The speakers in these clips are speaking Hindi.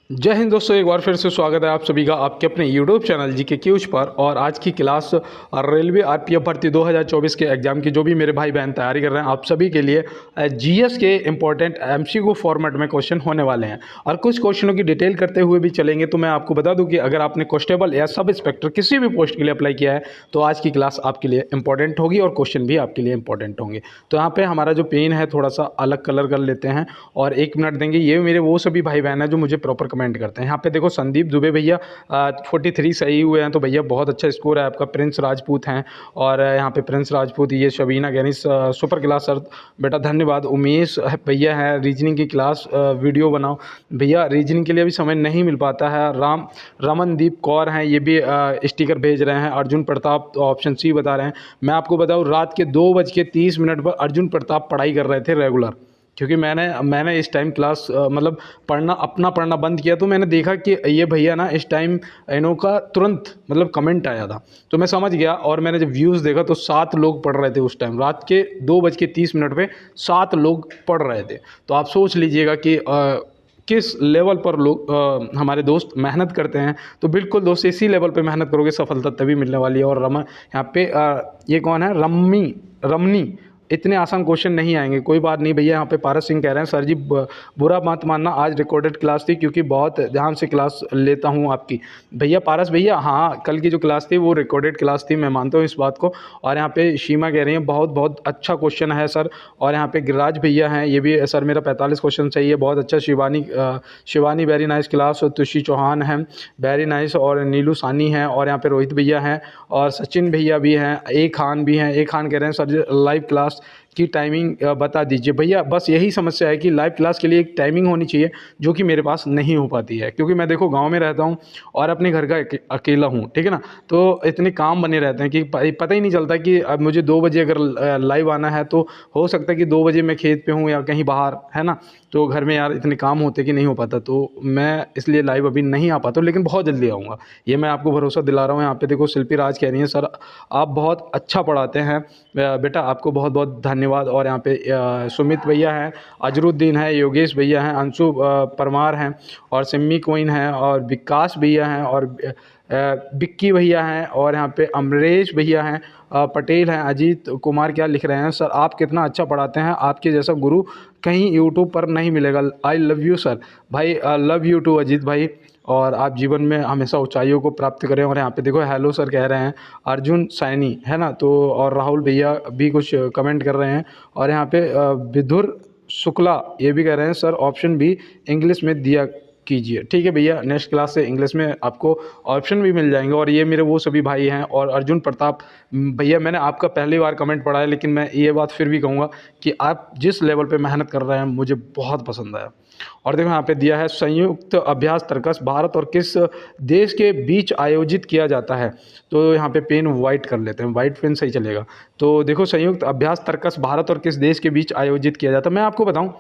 जय हिंद दोस्तों, एक बार फिर से स्वागत है आप सभी का आपके अपने YouTube चैनल जी के क्यूज पर। और आज की क्लास रेलवे आरपीएफ भर्ती 2024 के एग्जाम की जो भी मेरे भाई बहन तैयारी कर रहे हैं आप सभी के लिए जीएस के इंपॉर्टेंट एमसीक्यू फॉर्मेट में क्वेश्चन होने वाले हैं और कुछ क्वेश्चनों की डिटेल करते हुए भी चलेंगे। तो मैं आपको बता दूं कि अगर आपने कांस्टेबल या सब इंस्पेक्टर किसी भी पोस्ट के लिए अप्लाई किया है तो आज की क्लास आपके लिए इंपॉर्टेंट होगी और क्वेश्चन भी आपके लिए इंपॉर्टेंट होंगे। तो यहाँ पे हमारा जो पेन है थोड़ा सा अलग कलर कर लेते हैं और 1 मिनट देंगे। ये मेरे वो सभी भाई बहन हैं जो मुझे प्रॉपर कमेंट करते हैं। यहाँ पे देखो संदीप दुबे भैया 43 सही हुए हैं, तो भैया बहुत अच्छा स्कोर है आपका। प्रिंस राजपूत हैं और यहाँ पे प्रिंस राजपूत, ये शबीना गैनिस सुपर क्लास सर बेटा धन्यवाद। उमेश भैया हैं रीजनिंग की क्लास वीडियो बनाओ भैया, रीजनिंग के लिए भी समय नहीं मिल पाता है। रमनदीप कौर हैं, ये भी स्टिकर भेज रहे हैं। अर्जुन प्रताप ऑप्शन सी बता रहे हैं। मैं आपको बताऊँ रात के 2:30 पर अर्जुन प्रताप पढ़ाई कर रहे थे रेगुलर, क्योंकि मैंने इस टाइम क्लास मतलब पढ़ना बंद किया। तो मैंने देखा कि ये भैया ना इस टाइम इनों का तुरंत मतलब कमेंट आया था, तो मैं समझ गया। और मैंने जब व्यूज़ देखा तो 7 लोग पढ़ रहे थे उस टाइम, रात के 2:30 पे 7 लोग पढ़ रहे थे। तो आप सोच लीजिएगा कि किस लेवल पर लोग हमारे दोस्त मेहनत करते हैं। तो बिल्कुल दोस्त इसी लेवल पे मेहनत करोगे सफलता तभी मिलने वाली है। और यहाँ पे ये कौन है, रमनी, इतने आसान क्वेश्चन नहीं आएंगे। कोई बात नहीं भैया। यहाँ पे पारस सिंह कह रहे हैं सर जी बुरा मत मानना, आज रिकॉर्डेड क्लास थी क्योंकि बहुत ध्यान से क्लास लेता हूँ आपकी। भैया पारस भैया, हाँ कल की जो क्लास थी वो रिकॉर्डेड क्लास थी, मैं मानता हूँ इस बात को। और यहाँ पे सीमा कह रही है बहुत बहुत अच्छा क्वेश्चन है सर। और यहाँ पे गिरिराज भैया हैं, ये भी सर मेरा 45 क्वेश्चन सही है, बहुत अच्छा। Shivani very nice class. और तुषी चौहान हैं वेरी नाइस। और नीलू सानी हैं। और यहाँ पे रोहित भैया हैं और सचिन भैया भी हैं। ए खान भी हैं। ए खान कह रहे हैं सर जी लाइव क्लास की टाइमिंग बता दीजिए। भैया बस यही समस्या है कि लाइव क्लास के लिए एक टाइमिंग होनी चाहिए जो कि मेरे पास नहीं हो पाती है, क्योंकि मैं देखो गांव में रहता हूं और अपने घर का अकेला हूं, ठीक है ना। तो इतने काम बने रहते हैं कि पता ही नहीं चलता कि अब मुझे 2 बजे अगर लाइव आना है तो हो सकता है कि 2 बजे मैं खेत पे हूँ या कहीं बाहर, है ना। तो घर में यार इतने काम होते कि नहीं हो पाता, तो मैं इसलिए लाइव अभी नहीं आ पाता हूँ, लेकिन बहुत जल्दी आऊँगा, ये मैं आपको भरोसा दिला रहा हूँ। यहाँ पे देखो शिल्पी राज कह रही हैं सर आप बहुत अच्छा पढ़ाते हैं बेटा, आपको बहुत बहुत धन्यवाद। और यहाँ पे सुमित भैया हैं, अजरुद्दीन है, योगेश भैया हैं, अंशु परमार हैं और सिम्मी क्वीन हैं और विकास भैया हैं और बिक्की भैया हैं और यहाँ पे अमरेश भैया हैं, पटेल हैं। अजीत कुमार क्या लिख रहे हैं, सर आप कितना अच्छा पढ़ाते हैं, आपके जैसा गुरु कहीं यूट्यूब पर नहीं मिलेगा। I love you sir. भाई लव यू टू अजीत भाई, और आप जीवन में हमेशा ऊंचाइयों को प्राप्त करें। और यहाँ पे देखो हेलो सर कह रहे हैं अर्जुन सैनी, है ना। तो और राहुल भैया भी कुछ कमेंट कर रहे हैं। और यहाँ पे विधुर शुक्ला ये भी कह रहे हैं सर ऑप्शन भी इंग्लिश में दिया कीजिए। ठीक है भैया, नेक्स्ट क्लास से इंग्लिश में आपको ऑप्शन भी मिल जाएंगे। और ये मेरे वो सभी भाई हैं। और अर्जुन प्रताप भैया, मैंने आपका पहली बार कमेंट पढ़ा है, लेकिन मैं ये बात फिर भी कहूँगा कि आप जिस लेवल पे मेहनत कर रहे हैं मुझे बहुत पसंद आया। और देखो यहाँ पे दिया है संयुक्त अभ्यास तर्कस भारत और किस देश के बीच आयोजित किया जाता है। तो यहाँ पे पेन वाइट कर लेते हैं, वाइट पेन सही चलेगा। तो देखो संयुक्त अभ्यास तर्कस भारत और किस देश के बीच आयोजित किया जाता है। मैं आपको बताऊँ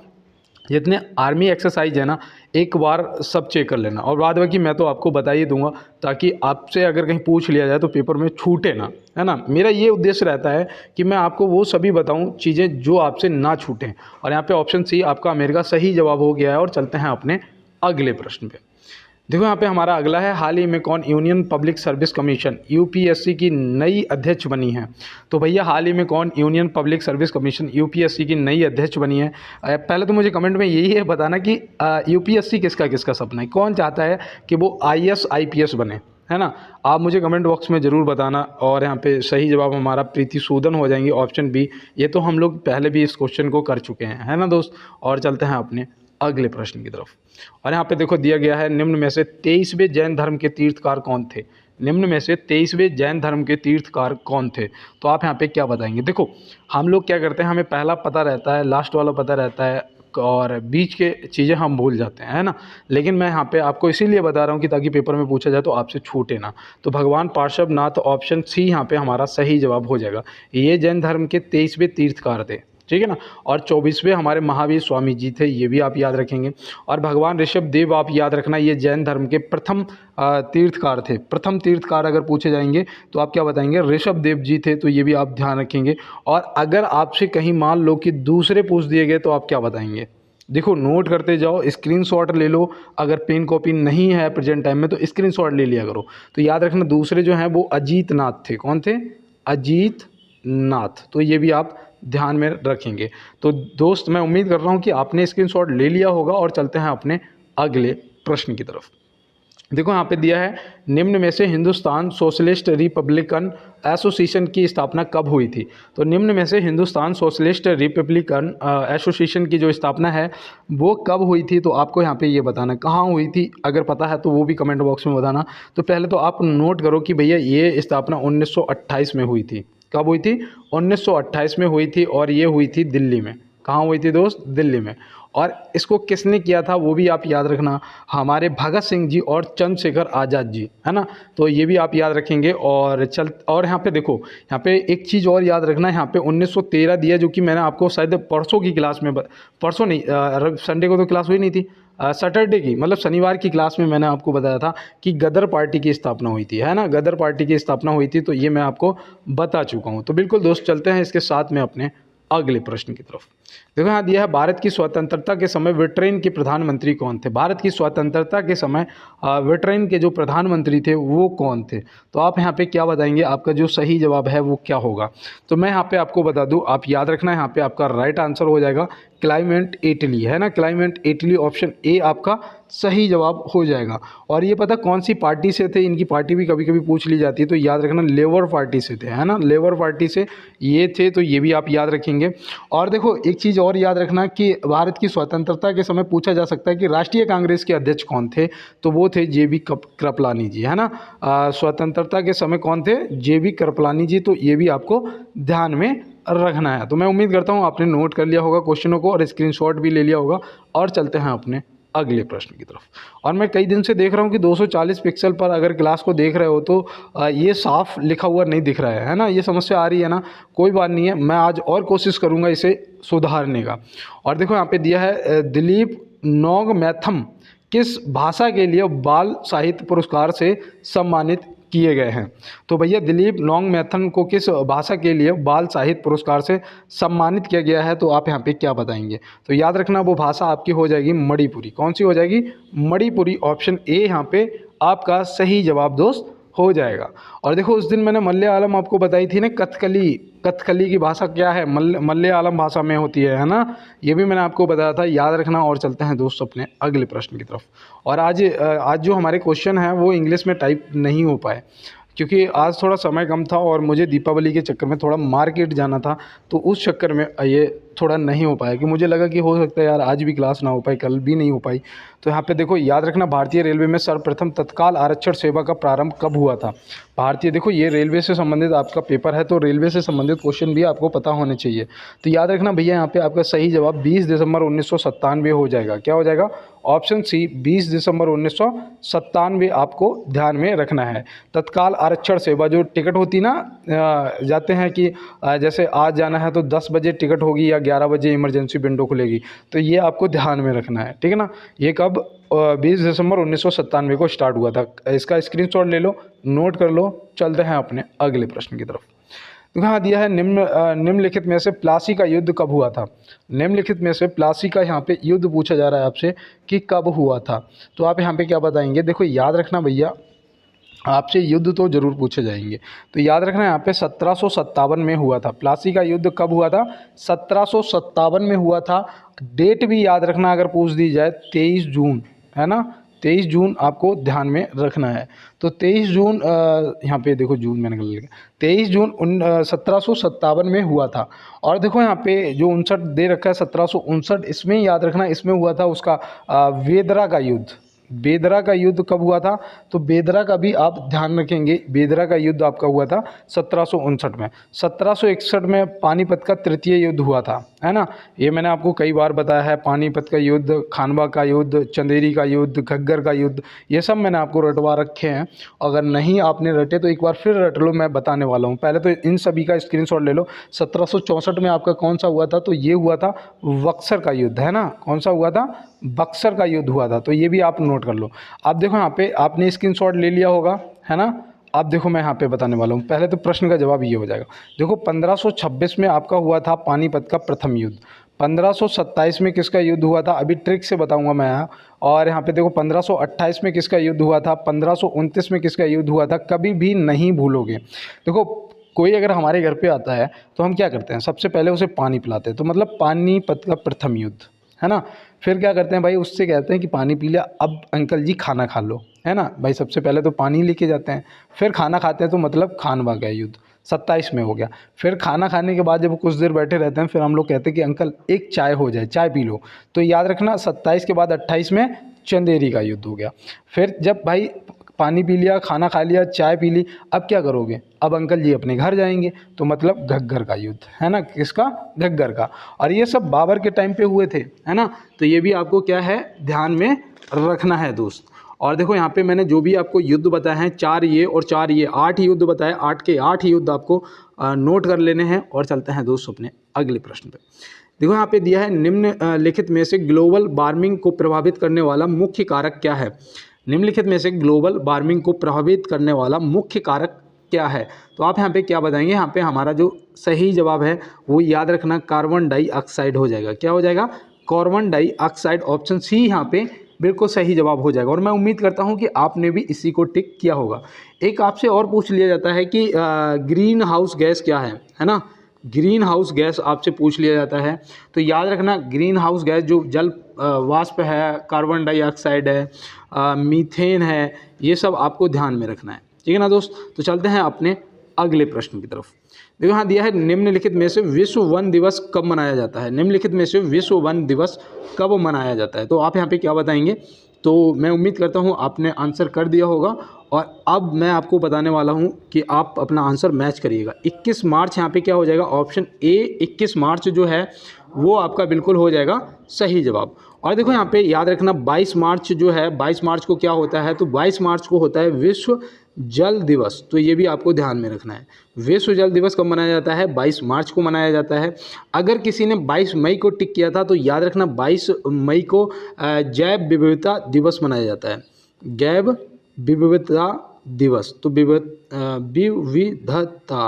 जितने आर्मी एक्सरसाइज है ना, एक बार सब चेक कर लेना और बाद बाकी मैं तो आपको बता ही दूंगा, ताकि आपसे अगर कहीं पूछ लिया जाए तो पेपर में छूटे ना, है ना। मेरा ये उद्देश्य रहता है कि मैं आपको वो सभी बताऊं चीज़ें जो आपसे ना छूटें। और यहाँ पे ऑप्शन सी आपका अमेरिका सही जवाब हो गया है। और चलते हैं अपने अगले प्रश्न पे। देखो यहाँ पे हमारा अगला है, हाल ही में कौन union public service commission UPSC की नई अध्यक्ष बनी है। तो भैया हाल ही में कौन union public service commission UPSC की नई अध्यक्ष बनी है। पहले तो मुझे कमेंट में यही है बताना कि यूपीएससी किसका किसका सपना है, कौन चाहता है कि वो आईएएस आईपीएस बने, है ना। आप मुझे कमेंट बॉक्स में ज़रूर बताना। और यहाँ पे सही जवाब हमारा प्रीति सूदन हो जाएंगी, ऑप्शन बी। ये तो हम लोग पहले भी इस क्वेश्चन को कर चुके हैं, है ना दोस्त। और चलते हैं अपने अगले प्रश्न की तरफ। और यहाँ पे देखो दिया गया है निम्न में से 23वें जैन धर्म के तीर्थकार कौन थे। निम्न में से 23वें जैन धर्म के तीर्थकार कौन थे। तो आप यहाँ पे क्या बताएंगे। देखो हम लोग क्या करते हैं, हमें पहला पता रहता है, लास्ट वाला पता रहता है और बीच के चीज़ें हम भूल जाते हैं, है ना। लेकिन मैं यहाँ पे आपको इसीलिए बता रहा हूँ कि ताकि पेपर में पूछा जाए तो आपसे छूटे ना। तो भगवान पार्श्वनाथ ऑप्शन सी यहाँ पे हमारा सही जवाब हो जाएगा। ये जैन धर्म के 23वें तीर्थकार थे, ठीक है ना। और 24वें हमारे महावीर स्वामी जी थे, ये भी आप याद रखेंगे। और भगवान ऋषभ देव आप याद रखना, ये जैन धर्म के प्रथम तीर्थकार थे। प्रथम तीर्थकार अगर पूछे जाएंगे तो आप क्या बताएंगे, ऋषभ देव जी थे, तो ये भी आप ध्यान रखेंगे। और अगर आपसे कहीं मान लो कि दूसरे पूछ दिए गए तो आप क्या बताएंगे, देखो नोट करते जाओ, स्क्रीनशॉट ले लो, अगर पेन कॉपी नहीं है प्रेजेंट टाइम में तो स्क्रीनशॉट ले लिया करो। तो याद रखना दूसरे जो हैं वो अजीत नाथ थे। कौन थे? अजीत नाथ। तो ये भी आप ध्यान में रखेंगे। तो दोस्त मैं उम्मीद कर रहा हूँ कि आपने स्क्रीनशॉट ले लिया होगा और चलते हैं अपने अगले प्रश्न की तरफ। देखो यहाँ पे दिया है, निम्न में से हिंदुस्तान सोशलिस्ट रिपब्लिकन एसोसिएशन की स्थापना कब हुई थी? तो निम्न में से हिंदुस्तान सोशलिस्ट रिपब्लिकन एसोसिएशन की जो स्थापना है वो कब हुई थी? तो आपको यहाँ पे ये बताना कहाँ हुई थी, अगर पता है तो वो भी कमेंट बॉक्स में बताना। तो पहले तो आप नोट करो कि भैया ये स्थापना 1928 में हुई थी। कब हुई थी? 1928 में हुई थी और ये हुई थी दिल्ली में। कहाँ हुई थी दोस्त? दिल्ली में। और इसको किसने किया था वो भी आप याद रखना, हमारे भगत सिंह जी और चंद्रशेखर आज़ाद जी, है ना। तो ये भी आप याद रखेंगे। और यहाँ पे देखो, यहाँ पे एक चीज़ और याद रखना, यहाँ पे 1913 दिया, जो कि मैंने आपको शायद परसों की क्लास में परसों नहीं, संडे को तो क्लास हुई नहीं थी, सैटरडे की मतलब शनिवार की क्लास में मैंने आपको बताया था कि गदर पार्टी की स्थापना हुई थी, है ना। गदर पार्टी की स्थापना हुई थी, तो ये मैं आपको बता चुका हूँ। तो बिल्कुल दोस्त चलते हैं इसके साथ में अपने अगले प्रश्न की तरफ। देखो यहाँ दिया है, भारत की स्वतंत्रता के समय ब्रिटेन के प्रधानमंत्री कौन थे? भारत की स्वतंत्रता के समय ब्रिटेन के जो प्रधानमंत्री थे वो कौन थे? तो आप यहाँ पे क्या बताएंगे? आपका जो सही जवाब है वो क्या होगा? तो मैं यहाँ पे आपको बता दूँ, आप याद रखना, यहाँ पे आपका राइट आंसर हो जाएगा क्लाइमेट इटली, है ना। क्लाइमेट इटली ऑप्शन ए आपका सही जवाब हो जाएगा। और ये पता कौन सी पार्टी से थे? इनकी पार्टी भी कभी कभी पूछ ली जाती है, तो याद रखना लेबर पार्टी से थे, है ना। लेबर पार्टी से ये थे, तो ये भी आप याद रखेंगे। और देखो एक चीज़ और याद रखना कि भारत की स्वतंत्रता के समय पूछा जा सकता है कि राष्ट्रीय कांग्रेस के अध्यक्ष कौन थे? तो वो थे JB कृपलानी जी, है ना। स्वतंत्रता के समय कौन थे? JB कृपलानी जी। तो ये भी आपको ध्यान में रखना है। तो मैं उम्मीद करता हूँ आपने नोट कर लिया होगा क्वेश्चनों को और स्क्रीनशॉट भी ले लिया होगा। और चलते हैं अपने अगले प्रश्न की तरफ। और मैं कई दिन से देख रहा हूँ कि 240 पिक्सल पर अगर क्लास को देख रहे हो तो ये साफ लिखा हुआ नहीं दिख रहा है ना। ये समस्या आ रही है ना। कोई बात नहीं है, मैं आज और कोशिश करूँगा इसे सुधारने का। और देखो यहाँ पे दिया है, दिलीप नोंगमेथम किस भाषा के लिए बाल साहित्य पुरस्कार से सम्मानित किए गए हैं? तो भैया दिलीप नोंगमेथम को किस भाषा के लिए बाल साहित्य पुरस्कार से सम्मानित किया गया है? तो आप यहाँ पे क्या बताएंगे? तो याद रखना वो भाषा आपकी हो जाएगी मणिपुरी। कौन सी हो जाएगी? मणिपुरी। ऑप्शन ए यहाँ पे आपका सही जवाब दोस्त हो जाएगा। और देखो उस दिन मैंने मलयालम आपको बताई थी ना, कथकली। कथकली की भाषा क्या है? मलयालम भाषा में होती है ना। ये भी मैंने आपको बताया था, याद रखना। और चलते हैं दोस्त अपने अगले प्रश्न की तरफ। और आज जो हमारे क्वेश्चन हैं वो इंग्लिश में टाइप नहीं हो पाए, क्योंकि आज थोड़ा समय कम था और मुझे दीपावली के चक्कर में थोड़ा मार्केट जाना था, तो उस चक्कर में ये थोड़ा नहीं हो पाया कि मुझे लगा कि हो सकता है यार आज भी क्लास ना हो पाई, कल भी नहीं हो पाई। तो यहाँ पे देखो याद रखना, भारतीय रेलवे में सर्वप्रथम तत्काल आरक्षण सेवा का प्रारंभ कब हुआ था? भारतीय, देखो ये रेलवे से संबंधित आपका पेपर है, तो रेलवे से संबंधित क्वेश्चन भी आपको पता होने चाहिए। तो याद रखना भैया, यहाँ पे आपका सही जवाब 20 दिसंबर 1997 हो जाएगा। क्या हो जाएगा? ऑप्शन सी 20 दिसंबर 1997 आपको ध्यान में रखना है। तत्काल आरक्षण सेवा जो टिकट होती ना, जाते हैं कि जैसे आज जाना है तो 10 बजे टिकट होगी या 11 बजे इमरजेंसी विंडो खुलेगी, तो ये आपको ध्यान में रखना है, ठीक है ना। ये कब 20 दिसंबर 1997 को स्टार्ट हुआ था। इसका स्क्रीनशॉट ले लो, नोट कर लो। चलते हैं अपने अगले प्रश्न की तरफ। तो यहाँ दिया है, निम्नलिखित में से प्लासी का युद्ध कब हुआ था? निम्नलिखित में से प्लासी का यहाँ पे युद्ध पूछा जा रहा है आपसे कि कब हुआ था। तो आप यहाँ पे क्या बताएंगे? देखो याद रखना भैया, आपसे युद्ध तो जरूर पूछे जाएंगे। तो याद रखना यहाँ पे 1757 में हुआ था। प्लासी का युद्ध कब हुआ था? 1757 में हुआ था। डेट भी याद रखना, अगर पूछ दी जाए 23 जून, है ना। 23 जून आपको ध्यान में रखना है। तो 23 जून, यहाँ पे देखो जून मैंने गलत लिखा, 23 जून 1757 में हुआ था। और देखो यहाँ पे जो 59 दे रखा है 1759, इसमें याद रखना इसमें हुआ था उसका वेदरा का युद्ध। बेदरा का युद्ध कब हुआ था? तो बेदरा का भी आप ध्यान रखेंगे। बेदरा का युद्ध आपका हुआ था 1759 में। 1761 में पानीपत का तृतीय युद्ध हुआ था, है ना। ये मैंने आपको कई बार बताया है। पानीपत का युद्ध, खानवा का युद्ध, चंदेरी का युद्ध, घग्गर का युद्ध, ये सब मैंने आपको रटवा रखे हैं। अगर नहीं आपने रटे तो एक बार फिर रट लो, मैं बताने वाला हूँ। पहले तो इन सभी का स्क्रीनशॉट ले लो। 1764 में आपका कौन सा हुआ था? तो ये हुआ था बक्सर का युद्ध, है ना। कौन सा हुआ था? बक्सर का युद्ध हुआ था। तो ये भी आप नोट कर लो। आप देखो यहाँ पे आपने स्क्रीनशॉट ले लिया होगा, है ना। आप देखो मैं यहाँ पे बताने वाला हूँ। पहले तो प्रश्न का जवाब ये हो जाएगा। देखो 1526 में आपका हुआ था पानीपत का प्रथम युद्ध। 1527 में किसका युद्ध हुआ था, अभी ट्रिक से बताऊंगा मैं यहाँ। और यहाँ पे देखो 1528 में किसका युद्ध हुआ था, 1529 में किसका युद्ध हुआ था, कभी भी नहीं भूलोगे। देखो कोई अगर हमारे घर पे आता है तो हम क्या करते हैं, सबसे पहले उसे पानी पिलाते हैं, तो मतलब पानीपत का प्रथम युद्ध, है ना। फिर क्या करते हैं भाई, उससे कहते हैं कि पानी पी लिया, अब अंकल जी खाना खा लो, है ना भाई। सबसे पहले तो पानी लेके जाते हैं, फिर खाना खाते हैं, तो मतलब खानवा का युद्ध 27 में हो गया। फिर खाना खाने के बाद जब कुछ देर बैठे रहते हैं, फिर हम लोग कहते हैं कि अंकल एक चाय हो जाए, चाय पी लो। तो याद रखना 27 के बाद 28 में चंदेरी का युद्ध हो गया। फिर जब भाई पानी पी लिया, खाना खा लिया, चाय पी ली, अब क्या करोगे, अब अंकल जी अपने घर जाएंगे, तो मतलब घग्गर का युद्ध, है ना, किसका, घग्गर का। और ये सब बाबर के टाइम पे हुए थे, है ना। तो ये भी आपको क्या है, ध्यान में रखना है दोस्त। और देखो यहाँ पे मैंने जो भी आपको युद्ध बताए हैं, 4 ये और 4 ये, 8 युद्ध बताए, 8 के 8 युद्ध आपको नोट कर लेने हैं। और चलते हैं दोस्त अपने अगले प्रश्न पे। देखो यहाँ पे दिया है, निम्नलिखित में से ग्लोबल वार्मिंग को प्रभावित करने वाला मुख्य कारक क्या है। निम्नलिखित में से ग्लोबल वार्मिंग को प्रभावित करने वाला मुख्य कारक क्या है। तो आप यहाँ पे क्या बताएंगे, यहाँ पे हमारा जो सही जवाब है वो याद रखना कार्बन डाइऑक्साइड हो जाएगा। क्या हो जाएगा, कार्बन डाइऑक्साइड। ऑप्शन सी यहाँ पे बिल्कुल सही जवाब हो जाएगा। और मैं उम्मीद करता हूँ कि आपने भी इसी को टिक किया होगा। एक आपसे और पूछ लिया जाता है कि ग्रीन हाउस गैस क्या है ना। ग्रीन हाउस गैस आपसे पूछ लिया जाता है, तो याद रखना ग्रीन हाउस गैस जो जल वाष्प है, कार्बन डाइऑक्साइड है, मीथेन है, ये सब आपको ध्यान में रखना है, ठीक है ना दोस्त। तो चलते हैं अपने अगले प्रश्न की तरफ। देखो यहाँ दिया है, निम्नलिखित में से विश्व वन दिवस कब मनाया जाता है। निम्नलिखित में से विश्व वन दिवस कब मनाया जाता है। तो आप यहाँ पे क्या बताएंगे, तो मैं उम्मीद करता हूँ आपने आंसर कर दिया होगा। और अब मैं आपको बताने वाला हूँ कि आप अपना आंसर मैच करिएगा। 21 मार्च यहाँ पे क्या हो जाएगा, ऑप्शन ए 21 मार्च जो है वो आपका बिल्कुल हो जाएगा सही जवाब। और देखो यहाँ पे याद रखना 22 मार्च जो है, 22 मार्च को क्या होता है, तो 22 मार्च को होता है विश्व जल दिवस। तो ये भी आपको ध्यान में रखना है। विश्व जल दिवस कब मनाया जाता है, 22 मार्च को मनाया जाता है। अगर किसी ने 22 मई को टिक किया था तो याद रखना 22 मई को जैव विविधता दिवस मनाया जाता है। जैव विविधता दिवस, तो विविधता,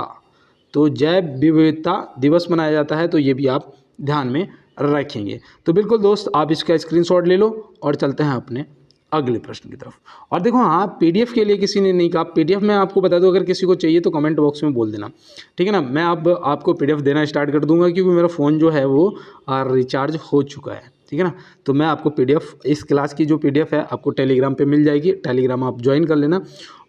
तो जैव विविधता दिवस मनाया जाता है। तो ये भी आप ध्यान में रखेंगे। तो बिल्कुल दोस्त आप इसका स्क्रीनशॉट ले लो और चलते हैं अपने अगले प्रश्न की तरफ। और देखो हाँ, पीडीएफ के लिए किसी ने नहीं कहा, पीडीएफ मैं आपको बता दूं, अगर किसी को चाहिए तो कमेंट बॉक्स में बोल देना, ठीक है ना। मैं अब आपको पीडीएफ देना स्टार्ट कर दूंगा, क्योंकि मेरा फ़ोन जो है वो रिचार्ज हो चुका है, ठीक है ना। तो मैं आपको पीडीएफ, इस क्लास की जो पीडीएफ है आपको टेलीग्राम पे मिल जाएगी, टेलीग्राम आप ज्वाइन कर लेना।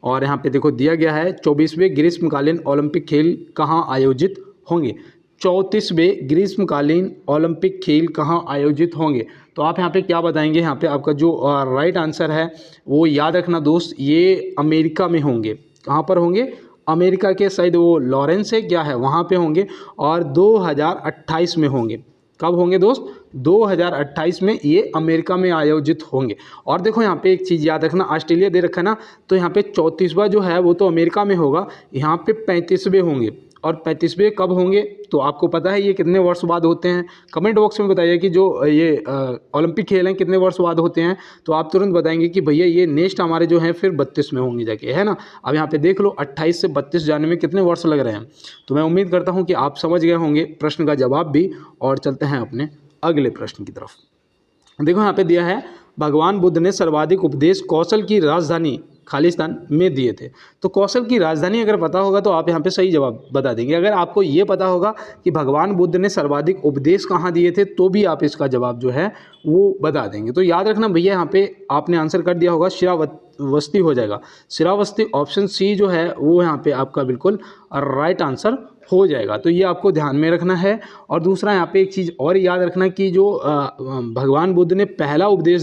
और यहाँ पे देखो दिया गया है 24वें ग्रीष्मकालीन ओलंपिक खेल कहाँ आयोजित होंगे। 34वें ग्रीष्मकालीन ओलंपिक खेल कहाँ आयोजित होंगे। तो आप यहाँ पे क्या बताएंगे, यहाँ पे आपका जो राइट आंसर है वो याद रखना दोस्त, ये अमेरिका में होंगे। कहाँ पर होंगे, अमेरिका के शायद वो लॉरेंस है क्या है, वहाँ पे होंगे। और 2028 में होंगे। कब होंगे दोस्त, 2028 में ये अमेरिका में आयोजित होंगे। और देखो यहाँ पे एक चीज़ याद रखना, ऑस्ट्रेलिया दे रखा है ना, तो यहाँ पे 34वां जो है वो तो अमेरिका में होगा, यहाँ पे 35वें होंगे। और 35वें कब होंगे, तो आपको पता है ये कितने वर्ष बाद होते हैं। कमेंट बॉक्स में बताइए कि जो ये ओलंपिक खेल हैं कितने वर्ष बाद होते हैं। तो आप तुरंत बताएंगे कि भैया ये नेक्स्ट हमारे जो हैं फिर 32 में होंगे जाके, है ना। अब यहाँ पे देख लो 28 से 32 जाने में कितने वर्ष लग रहे हैं। तो मैं उम्मीद करता हूँ कि आप समझ गए होंगे प्रश्न का जवाब भी। और चलते हैं अपने अगले प्रश्न की तरफ। देखो यहाँ पे दिया है, भगवान बुद्ध ने सर्वाधिक उपदेश कौशल की राजधानी खालिस्तान में दिए थे। तो कौशल की राजधानी अगर पता होगा तो आप यहाँ पे सही जवाब बता देंगे। अगर आपको ये पता होगा कि भगवान बुद्ध ने सर्वाधिक उपदेश कहाँ दिए थे, तो भी आप इसका जवाब जो है वो बता देंगे। तो याद रखना भैया, यहाँ पे आपने आंसर कर दिया होगा, श्रावस्ती हो जाएगा। श्रावस्ती ऑप्शन सी जो है वो यहाँ पे आपका बिल्कुल राइट आंसर हो जाएगा। तो ये आपको ध्यान में रखना है। और दूसरा यहाँ पे एक चीज़ और याद रखना कि जो भगवान बुद्ध ने पहला उपदेश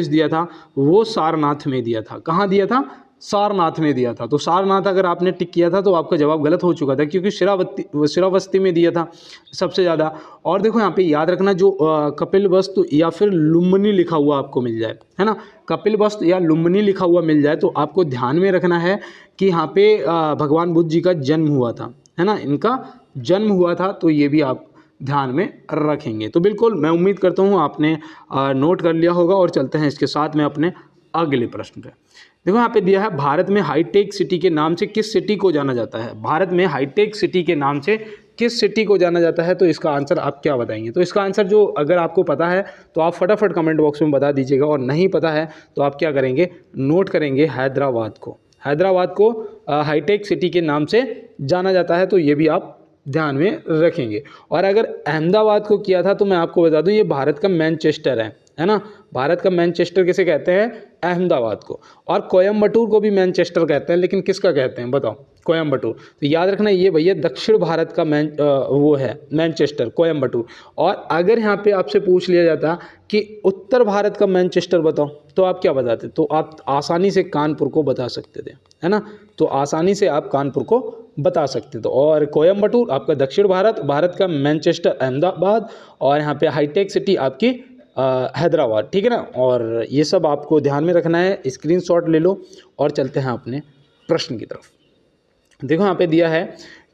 दिया था वो सारनाथ में दिया था। कहाँ दिया था, सारनाथ में दिया था। तो सारनाथ अगर आपने टिक किया था तो आपका जवाब गलत हो चुका था, क्योंकि श्रावस्ती में दिया था सबसे ज़्यादा। और देखो यहाँ पे याद रखना, जो कपिलवस्तु या फिर लुम्बिनी लिखा हुआ आपको मिल जाए, है ना, कपिलवस्तु या लुम्बिनी लिखा हुआ मिल जाए, तो आपको ध्यान में रखना है कि यहाँ पे भगवान बुद्ध जी का जन्म हुआ था, है ना, इनका जन्म हुआ था। तो ये भी आप ध्यान में रखेंगे। तो बिल्कुल मैं उम्मीद करता हूँ आपने नोट कर लिया होगा। और चलते हैं इसके साथ में अपने अगले प्रश्न पे। देखो यहाँ पे दिया है, भारत में हाईटेक सिटी के नाम से किस सिटी को जाना जाता है। भारत में हाईटेक सिटी के नाम से किस सिटी को जाना जाता है, तो इसका आंसर आप क्या बताएंगे? तो इसका आंसर जो अगर आपको पता है तो आप फटाफट कमेंट बॉक्स में बता दीजिएगा, और नहीं पता है तो आप क्या करेंगे, नोट करेंगे हैदराबाद को। हैदराबाद को हाईटेक सिटी के नाम से जाना जाता है, तो ये भी आप ध्यान में रखेंगे। और अगर अहमदाबाद को किया था तो मैं आपको बता दूं ये भारत का मैनचेस्टर है ना। भारत का मैनचेस्टर किसे कहते हैं? अहमदाबाद को। और कोयम्बटूर को भी मैनचेस्टर कहते हैं, लेकिन किसका कहते हैं बताओ? कोयम्बटूर। तो याद रखना ये भैया दक्षिण भारत का वो है मैनचेस्टर, कोयम्बटूर। और अगर यहाँ पे आपसे पूछ लिया जाता कि उत्तर भारत का मैनचेस्टर बताओ, तो आप क्या बताते? तो आप आसानी से कानपुर को बता सकते थे, है ना। तो आसानी से आप कानपुर को बता सकते थे। और कोयम्बटूर आपका दक्षिण भारत, भारत का मैनचेस्टर अहमदाबाद, और यहाँ पे हाईटेक सिटी आपकी हैदराबाद, ठीक है ना। और ये सब आपको ध्यान में रखना है, स्क्रीनशॉट ले लो और चलते हैं अपने प्रश्न की तरफ। देखो यहाँ पे दिया है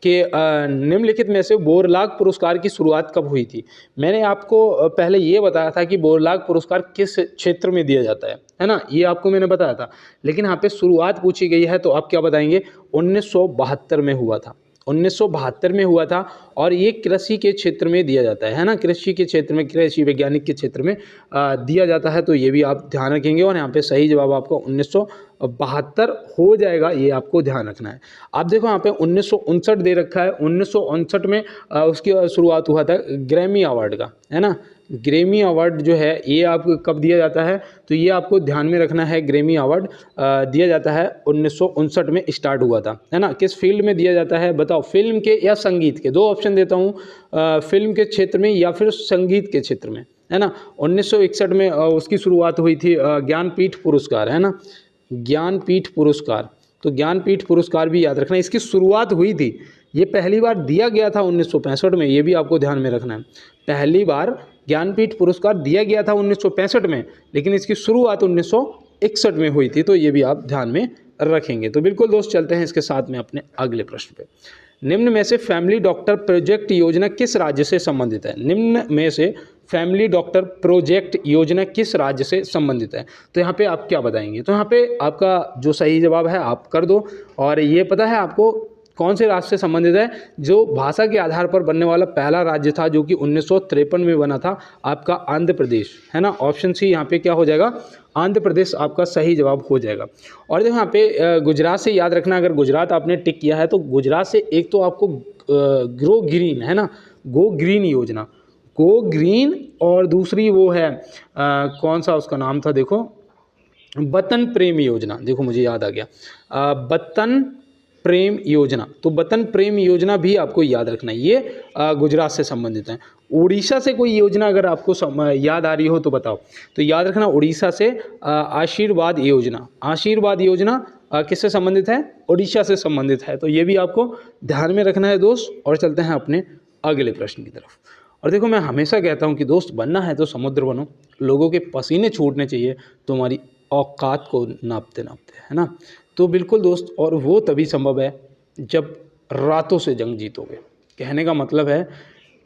कि निम्नलिखित में से बोरलाग पुरस्कार की शुरुआत कब हुई थी? मैंने आपको पहले ये बताया था कि बोरलाग पुरस्कार किस क्षेत्र में दिया जाता है ना, ये आपको मैंने बताया था। लेकिन यहाँ पे शुरुआत पूछी गई है, तो आप क्या बताएंगे? 1972 में हुआ था, 1972 में हुआ था। और ये कृषि के क्षेत्र में दिया जाता है ना, कृषि के क्षेत्र में, कृषि वैज्ञानिक के क्षेत्र में दिया जाता है। तो ये भी आप ध्यान रखेंगे। और यहाँ पे सही जवाब आपको 1972 हो जाएगा, ये आपको ध्यान रखना है। आप देखो यहाँ पे 1959 दे रखा है। 1959 में उसकी शुरुआत हुआ था ग्रैमी अवार्ड का, है ना। ग्रैमी अवार्ड जो है ये आपको कब दिया जाता है? तो ये आपको ध्यान में रखना है। ग्रैमी अवार्ड दिया जाता है 1959 में स्टार्ट हुआ था, है ना। किस फील्ड में दिया जाता है बताओ? फिल्म के या संगीत के? दो ऑप्शन देता हूँ, फिल्म के क्षेत्र में या फिर संगीत के क्षेत्र में, है ना। 1961 में उसकी शुरुआत हुई थी, ज्ञानपीठ पुरस्कार, है ना, ज्ञानपीठ पुरस्कार। तो ज्ञानपीठ पुरस्कार भी याद रखना, इसकी शुरुआत हुई थी। ये पहली बार दिया गया था 1965 में, ये भी आपको ध्यान में रखना है। पहली बार ज्ञानपीठ पुरस्कार दिया गया था 1965 में, लेकिन इसकी शुरुआत 1961 में हुई थी। तो ये भी आप ध्यान में रखेंगे। तो बिल्कुल दोस्त, चलते हैं इसके साथ में अपने अगले प्रश्न पे। निम्न में से फैमिली डॉक्टर प्रोजेक्ट योजना किस राज्य से संबंधित है? निम्न में से फैमिली डॉक्टर प्रोजेक्ट योजना किस राज्य से संबंधित है? तो यहाँ पे आप क्या बताएंगे? तो यहाँ पे आपका जो सही जवाब है आप कर दो। और ये पता है आपको कौन से राज्य से संबंधित है? जो भाषा के आधार पर बनने वाला पहला राज्य था, जो कि 1953 में बना था, आपका आंध्र प्रदेश, है ना। ऑप्शन सी यहाँ पे क्या हो जाएगा? आंध्र प्रदेश आपका सही जवाब हो जाएगा। और देखो यहाँ पे गुजरात से याद रखना, अगर गुजरात आपने टिक किया है तो गुजरात से एक तो आपको ग्रो ग्रीन, है ना, गो ग्रीन योजना, गो ग्रीन, और दूसरी वो है कौन सा उसका नाम था, देखो, वतन प्रेम योजना। देखो मुझे याद आ गया, वतन प्रेम योजना। तो वतन प्रेम योजना भी आपको याद रखना है, ये गुजरात से संबंधित है। उड़ीसा से कोई योजना अगर आपको याद आ रही हो तो बताओ। तो याद रखना उड़ीसा से आशीर्वाद योजना, आशीर्वाद योजना किससे संबंधित है? उड़ीसा से संबंधित है। तो ये भी आपको ध्यान में रखना है दोस्त। और चलते हैं अपने अगले प्रश्न की तरफ। और देखो मैं हमेशा कहता हूँ कि दोस्त बनना है तो समुद्र बनो, लोगों के पसीने छूटने चाहिए तुम्हारी औकात को नापते नापते, है ना। तो बिल्कुल दोस्त, और वो तभी संभव है जब रातों से जंग जीतोगे। कहने का मतलब है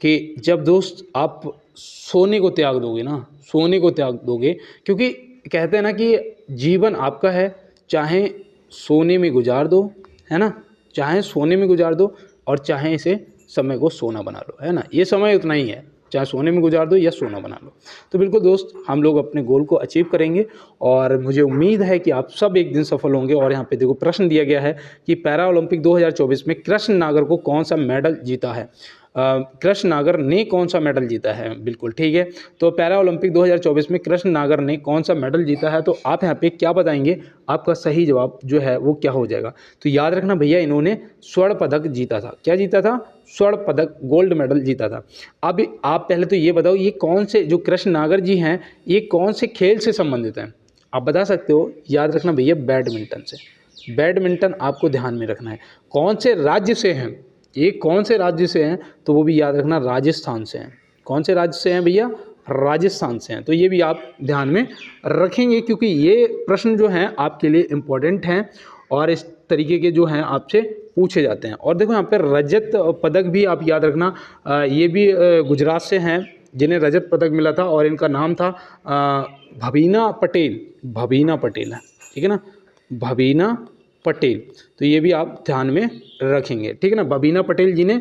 कि जब दोस्त आप सोने को त्याग दोगे ना, सोने को त्याग दोगे, क्योंकि कहते हैं ना कि जीवन आपका है, चाहे सोने में गुजार दो, है ना, चाहे सोने में गुजार दो और चाहे इसे समय को सोना बना लो, है ना। ये समय उतना ही है, चाहे सोने में गुजार दो या सोना बना लो। तो बिल्कुल दोस्त, हम लोग अपने गोल को अचीव करेंगे और मुझे उम्मीद है कि आप सब एक दिन सफल होंगे। और यहाँ पे देखो प्रश्न दिया गया है कि पैरा ओलंपिक 2024 में कृष्ण नागर को कौन सा मेडल जीता है? कृष्ण नागर ने कौन सा मेडल जीता है? बिल्कुल ठीक है। तो पैरा ओलंपिक 2024 में कृष्ण नागर ने कौन सा मेडल जीता है? तो आप यहाँ पे क्या बताएंगे? आपका सही जवाब जो है वो क्या हो जाएगा? तो याद रखना भैया, इन्होंने स्वर्ण पदक जीता था। क्या जीता था? स्वर्ण पदक, गोल्ड मेडल जीता था। अब आप पहले तो ये बताओ, ये कौन से, जो कृष्ण नागर जी हैं, ये कौन से खेल से संबंधित हैं? आप बता सकते हो? याद रखना भैया, बैडमिंटन से। बैडमिंटन आपको ध्यान में रखना है। कौन से राज्य से हैं ये? कौन से राज्य से हैं? तो वो भी याद रखना, राजस्थान से हैं। कौन से राज्य से हैं भैया? राजस्थान से हैं। तो ये भी आप ध्यान में रखेंगे, क्योंकि ये प्रश्न जो हैं आपके लिए इम्पोर्टेंट हैं और इस तरीके के जो हैं आपसे पूछे जाते हैं। और देखो यहाँ पर रजत पदक भी आप याद रखना, ये भी गुजरात से हैं जिन्हें रजत पदक मिला था, और इनका नाम था भवीना पटेल। भवीना पटेल है, ठीक है ना, भवीना पटेल। तो ये भी आप ध्यान में रखेंगे, ठीक है ना। बबीना पटेल जी ने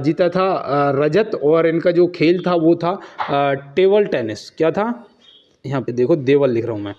जीता था रजत, और इनका जो खेल था वो था टेबल टेनिस। क्या था, यहाँ पे देखो देवल लिख रहा हूँ मैं,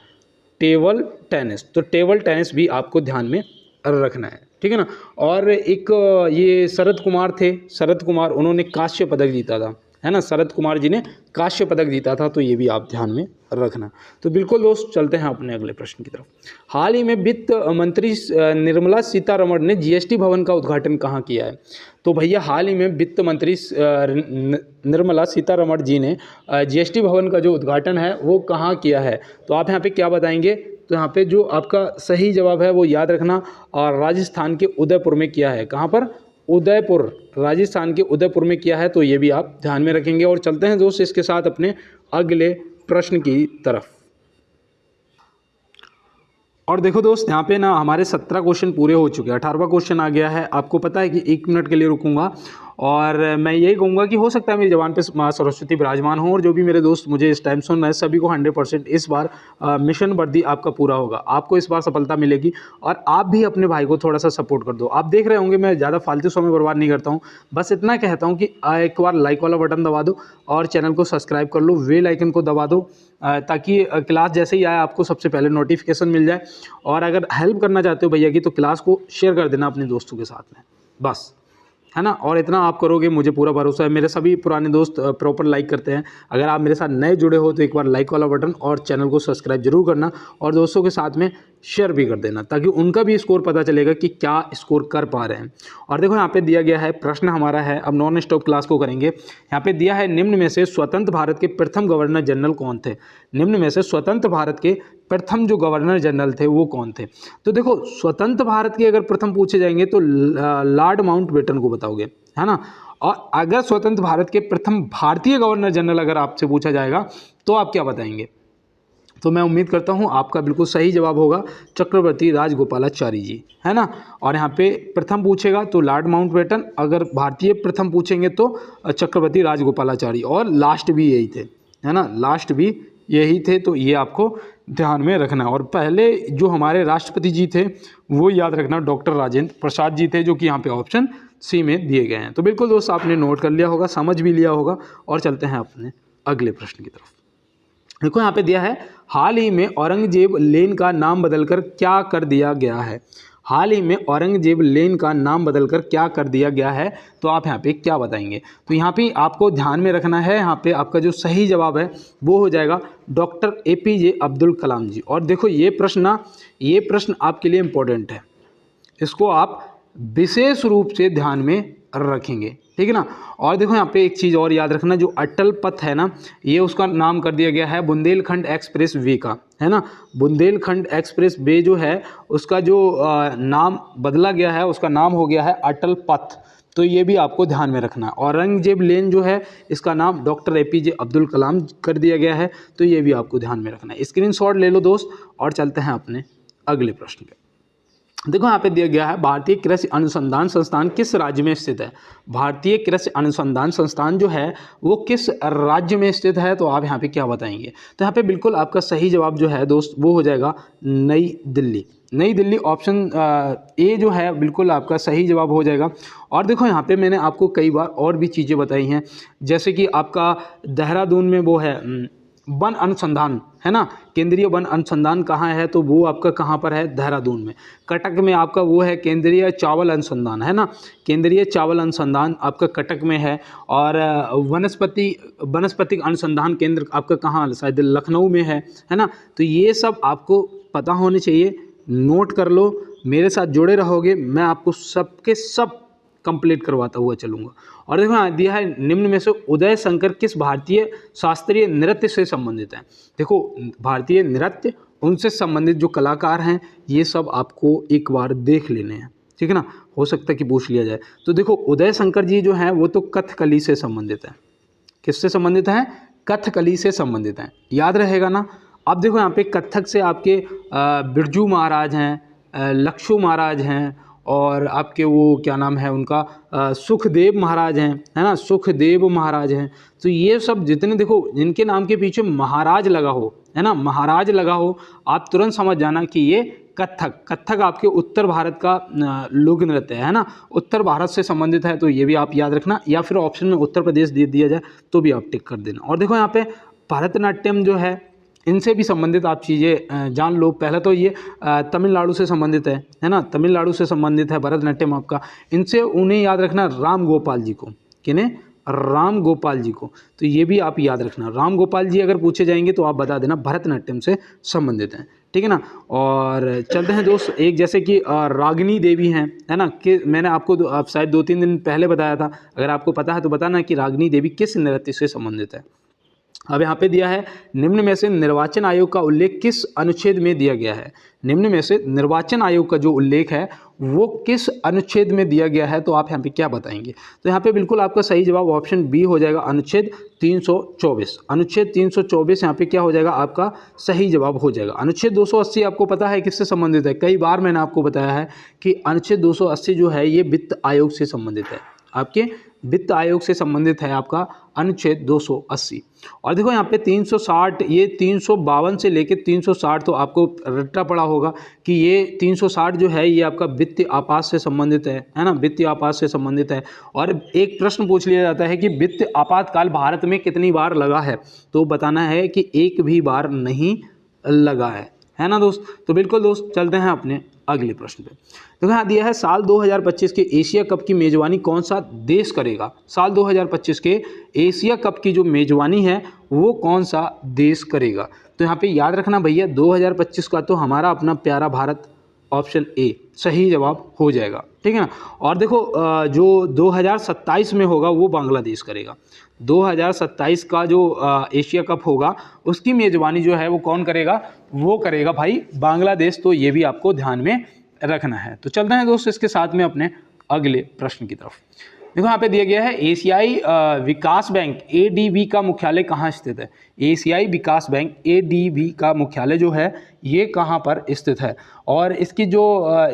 टेबल टेनिस। तो टेबल टेनिस भी आपको ध्यान में रखना है, ठीक है ना। और एक ये शरद कुमार थे, शरद कुमार, उन्होंने कांस्य पदक जीता था, है ना। शरद कुमार जी ने कांस्य पदक जीता था, तो ये भी आप ध्यान में रखना। तो बिल्कुल दोस्त, चलते हैं अपने अगले प्रश्न की तरफ। हाल ही में वित्त मंत्री निर्मला सीतारमण ने जीएसटी भवन का उद्घाटन कहाँ किया है? तो भैया हाल ही में वित्त मंत्री निर्मला सीतारमण जी ने जीएसटी भवन का जो उद्घाटन है वो कहाँ किया है? तो आप यहाँ पे क्या बताएंगे? तो यहाँ पे जो आपका सही जवाब है वो याद रखना, और राजस्थान के उदयपुर में किया है। कहाँ पर? उदयपुर, राजस्थान के उदयपुर में किया है। तो ये भी आप ध्यान में रखेंगे। और चलते हैं दोस्त इसके साथ अपने अगले प्रश्न की तरफ। और देखो दोस्त, यहाँ पे ना हमारे 17 क्वेश्चन पूरे हो चुके हैं, 18वां क्वेश्चन आ गया है। आपको पता है कि 1 मिनट के लिए रुकूंगा, और मैं यही कहूँगा कि हो सकता है मेरी ज़बान पे माँ सरस्वती विराजमान हो, और जो भी मेरे दोस्त मुझे इस टाइम सुन रहे हैं सभी को 100% इस बार मिशन वर्दी आपका पूरा होगा, आपको इस बार सफलता मिलेगी। और आप भी अपने भाई को थोड़ा सा सपोर्ट कर दो। आप देख रहे होंगे मैं ज़्यादा फालतू समय बर्बाद नहीं करता हूँ, बस इतना कहता हूँ कि एक बार लाइक वाला बटन दबा दो और चैनल को सब्सक्राइब कर लो, बेल आइकन को दबा दो, ताकि क्लास जैसे ही आए आपको सबसे पहले नोटिफिकेशन मिल जाए। और अगर हेल्प करना चाहते हो भैया की, तो क्लास को शेयर कर देना अपने दोस्तों के साथ में, बस, है ना। और इतना आप करोगे, मुझे पूरा भरोसा है। मेरे सभी पुराने दोस्त प्रॉपर लाइक करते हैं। अगर आप मेरे साथ नए जुड़े हो तो एक बार लाइक वाला बटन और चैनल को सब्सक्राइब जरूर करना, और दोस्तों के साथ में शेयर भी कर देना, ताकि उनका भी स्कोर पता चलेगा कि क्या स्कोर कर पा रहे हैं। और देखो यहाँ पे दिया गया है प्रश्न हमारा है, अब नॉन स्टॉप क्लास को करेंगे। यहाँ पे दिया है, निम्न में से स्वतंत्र भारत के प्रथम गवर्नर जनरल कौन थे? निम्न में से स्वतंत्र भारत के प्रथम जो गवर्नर जनरल थे वो कौन थे? तो देखो, स्वतंत्र भारत के अगर प्रथम पूछे जाएंगे तो लॉर्ड माउंटबेटन को बताओगे, है ना। और अगर स्वतंत्र भारत के प्रथम भारतीय गवर्नर जनरल अगर आपसे पूछा जाएगा तो आप क्या बताएंगे? तो मैं उम्मीद करता हूं आपका बिल्कुल सही जवाब होगा चक्रवर्ती राजगोपालाचारी जी, है ना। और यहाँ पे प्रथम पूछेगा तो लॉर्ड माउंटबेटन, अगर भारतीय प्रथम पूछेंगे तो चक्रवर्ती राजगोपालाचारी, और लास्ट भी यही थे, है ना, लास्ट भी यही थे। तो ये आपको ध्यान में रखना। और पहले जो हमारे राष्ट्रपति जी थे वो याद रखना, डॉक्टर राजेंद्र प्रसाद जी थे, जो कि यहाँ पे ऑप्शन सी में दिए गए हैं। तो बिल्कुल दोस्त, आपने नोट कर लिया होगा, समझ भी लिया होगा। और चलते हैं अपने अगले प्रश्न की तरफ। देखो यहाँ पे दिया है, हाल ही में औरंगजेब लेन का नाम बदलकर क्या कर दिया गया है? हाल ही में औरंगजेब लेन का नाम बदलकर क्या कर दिया गया है? तो आप यहाँ पे क्या बताएंगे? तो यहाँ पे आपको ध्यान में रखना है, यहाँ पे आपका जो सही जवाब है वो हो जाएगा डॉक्टर APJ अब्दुल कलाम जी। और देखो ये प्रश्न आपके लिए इम्पोर्टेंट है, इसको आप विशेष रूप से ध्यान में रखेंगे, ठीक है ना। और देखो यहाँ पे एक चीज़ और याद रखना, जो अटल पथ है ना, ये उसका नाम कर दिया गया है बुंदेलखंड एक्सप्रेस वे का, है ना। बुंदेलखंड एक्सप्रेस वे जो है उसका जो नाम बदला गया है, उसका नाम हो गया है अटल पथ। तो ये भी आपको ध्यान में रखना है। औरंगजेब लेन जो है इसका नाम डॉक्टर APJ अब्दुल कलाम कर दिया गया है। तो ये भी आपको ध्यान में रखना है। स्क्रीनशॉट ले लो दोस्त, और चलते हैं अपने अगले प्रश्न पे। देखो यहाँ पे दिया गया है, भारतीय कृषि अनुसंधान संस्थान किस राज्य में स्थित है? भारतीय कृषि अनुसंधान संस्थान जो है वो किस राज्य में स्थित है? तो आप यहाँ पे क्या बताएंगे? तो यहाँ पे बिल्कुल आपका सही जवाब जो है दोस्त वो हो जाएगा नई दिल्ली। नई दिल्ली, ऑप्शन ए जो है बिल्कुल आपका सही जवाब हो जाएगा। और देखो यहाँ पे मैंने आपको कई बार और भी चीज़ें बताई हैं, जैसे कि आपका देहरादून में वो है वन अनुसंधान, है ना, केंद्रीय वन अनुसंधान कहाँ है? तो वो आपका कहाँ पर है? देहरादून में। कटक में आपका वो है केंद्रीय चावल अनुसंधान, है ना, केंद्रीय चावल अनुसंधान आपका कटक में है। और वनस्पतिक अनुसंधान केंद्र आपका कहाँ? शायद लखनऊ में है ना। तो ये सब आपको पता होने चाहिए, नोट कर लो, मेरे साथ जुड़े रहोगे, मैं आपको सबके सब कंप्लीट करवाता हुआ चलूँगा। और देखो यहाँ दिया है, निम्न में से उदय शंकर किस भारतीय शास्त्रीय नृत्य से संबंधित है? देखो भारतीय नृत्य, उनसे संबंधित जो कलाकार हैं ये सब आपको एक बार देख लेने हैं, ठीक है ना, हो सकता है कि पूछ लिया जाए। तो देखो उदय शंकर जी जो हैं वो तो कथकली से संबंधित हैं। किससे संबंधित हैं? कथकली से संबंधित हैं, याद रहेगा ना। अब देखो यहाँ पे कथक से आपके बिरजू महाराज हैं, लक्षु महाराज हैं, और आपके वो क्या नाम है उनका, सुखदेव महाराज हैं, है ना, सुखदेव महाराज हैं। तो ये सब जितने देखो जिनके नाम के पीछे महाराज लगा हो, है ना, महाराज लगा हो, आप तुरंत समझ जाना कि ये कथक आपके उत्तर भारत का लोक नृत्य है ना, उत्तर भारत से संबंधित है। तो ये भी आप याद रखना, या फिर ऑप्शन में उत्तर प्रदेश दे दिया जाए तो भी आप टिक कर देना। और देखो यहाँ पे भरतनाट्यम जो है इनसे भी संबंधित आप चीज़ें जान लो। पहले तो ये तमिलनाडु से संबंधित है ना, तमिलनाडु से संबंधित है भरतनाट्यम आपका। इनसे उन्हें याद रखना राम गोपाल जी को, किन्हें, राम गोपाल जी को। तो ये भी आप याद रखना, राम गोपाल जी अगर पूछे जाएंगे तो आप बता देना भरतनाट्यम से संबंधित हैं, ठीक है ना। और चलते हैं दोस्त, एक जैसे कि रागिनी देवी हैं, है ना, कि मैंने आपको आप शायद 2-3 दिन पहले बताया था, अगर आपको पता है तो बताना कि रागिनी देवी किस नृत्य से संबंधित है। अब यहाँ पे दिया है निम्न में से निर्वाचन आयोग का उल्लेख किस अनुच्छेद में दिया गया है। निम्न में से निर्वाचन आयोग का जो उल्लेख है वो किस अनुच्छेद में दिया गया है, तो आप यहाँ पे क्या बताएंगे। तो यहाँ पे बिल्कुल आपका सही जवाब ऑप्शन बी हो जाएगा, अनुच्छेद 324। अनुच्छेद 324 यहाँ पे क्या हो जाएगा, आपका सही जवाब हो जाएगा। अनुच्छेद 280 आपको पता है किससे संबंधित है, कई बार मैंने आपको बताया है कि अनुच्छेद 280 जो है ये वित्त आयोग से संबंधित है, आपके वित्त आयोग से संबंधित है आपका अनुच्छेद 280। और देखो यहाँ पे 360, ये 352 से लेकर 360 तो आपको रट्टा पड़ा होगा कि ये 360 जो है ये आपका वित्तीय आपात से संबंधित है ना, वित्तीय आपात से संबंधित है। और एक प्रश्न पूछ लिया जाता है कि वित्तीय आपातकाल भारत में कितनी बार लगा है, तो बताना है कि एक भी बार नहीं लगा है ना दोस्त। तो बिल्कुल दोस्त चलते हैं अपने अगले प्रश्न पे। तो यहाँ दिया है साल 2025 के एशिया कप की मेजबानी कौन सा देश करेगा। साल 2025 के एशिया कप की जो मेजबानी है वो कौन सा देश करेगा। तो यहाँ पे याद रखना भैया 2025 का तो हमारा अपना प्यारा भारत, ऑप्शन ए सही जवाब हो जाएगा, ठीक है ना। और देखो जो 2027 में होगा वो बांग्लादेश करेगा। 2027 का जो एशिया कप होगा उसकी मेज़बानी जो है वो कौन करेगा, वो करेगा भाई बांग्लादेश। तो ये भी आपको ध्यान में रखना है। तो चलते हैं दोस्त इसके साथ में अपने अगले प्रश्न की तरफ। देखो यहाँ पे दिया गया है एशियाई विकास बैंक ADB का मुख्यालय कहाँ स्थित है। एशियाई विकास बैंक ADB का मुख्यालय जो है ये कहाँ पर स्थित है, और इसकी जो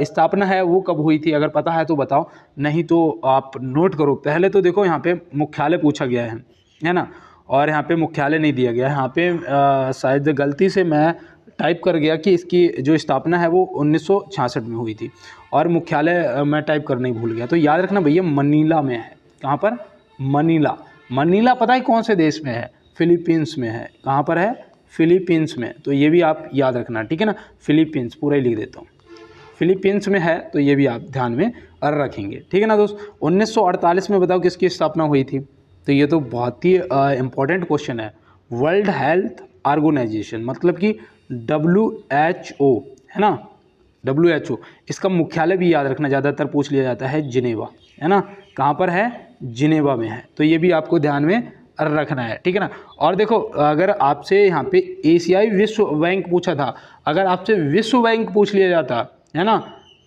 स्थापना है वो कब हुई थी, अगर पता है तो बताओ, नहीं तो आप नोट करो। पहले तो देखो यहाँ पे मुख्यालय पूछा गया है ना, और यहाँ पे मुख्यालय नहीं दिया गया है। यहाँ पे शायद गलती से मैं टाइप कर गया कि इसकी जो स्थापना है वो 1966 में हुई थी, और मुख्यालय मैं टाइप करना ही भूल गया। तो याद रखना भैया मनीला में है। कहाँ पर, मनीला। मनीला पता है कौन से देश में है, फिलीपींस में है। कहाँ पर है, फिलीपींस में। तो ये भी आप याद रखना, ठीक है ना। फिलीपींस पूरा ही लिख देता हूँ, फिलीपींस में है, तो ये भी आप ध्यान में रखेंगे, ठीक है ना दोस्त। 1948 में बताओ किसकी स्थापना हुई थी। तो ये तो बहुत ही इम्पोर्टेंट क्वेश्चन है। वर्ल्ड हेल्थ ऑर्गेनाइजेशन मतलब कि WHO है ना, WHO। इसका मुख्यालय भी याद रखना, ज़्यादातर पूछ लिया जाता है जिनेवा, है ना। कहाँ पर है, जिनेवा में है। तो ये भी आपको ध्यान में रखना है, ठीक है ना। और देखो अगर आपसे यहाँ पे एशियाई विश्व बैंक पूछा था, अगर आपसे विश्व बैंक पूछ लिया जाता है ना,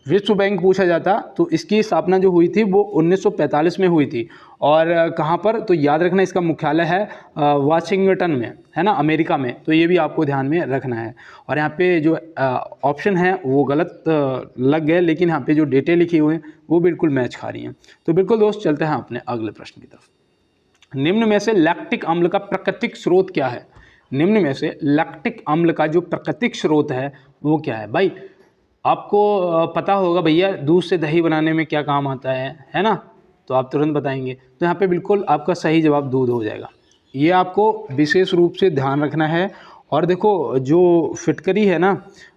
विश्व बैंक पूछा जाता, तो इसकी स्थापना जो हुई थी वो 1945 में हुई थी। और कहाँ पर, तो याद रखना इसका मुख्यालय है वाशिंगटन में, है ना, अमेरिका में। तो ये भी आपको ध्यान में रखना है। और यहाँ पे जो ऑप्शन है वो गलत लग गए, लेकिन यहाँ पे जो डेटे लिखी हुई हैं वो बिल्कुल मैच खा रही हैं। तो बिल्कुल दोस्त चलते हैं अपने अगले प्रश्न की तरफ। निम्न में से लैक्टिक अम्ल का प्राकृतिक स्रोत क्या है। निम्न में से लैक्टिक अम्ल का जो प्राकृतिक स्रोत है वो क्या है। भाई आपको पता होगा भैया दूध से दही बनाने में क्या काम आता है ना, तो आप तुरंत बताएंगे। तो यहाँ पे बिल्कुल आपका सही जवाब दूध हो जाएगा। ये आपको विशेष रूप से ध्यान रखना है। और देखो जो फिटकरी है ना,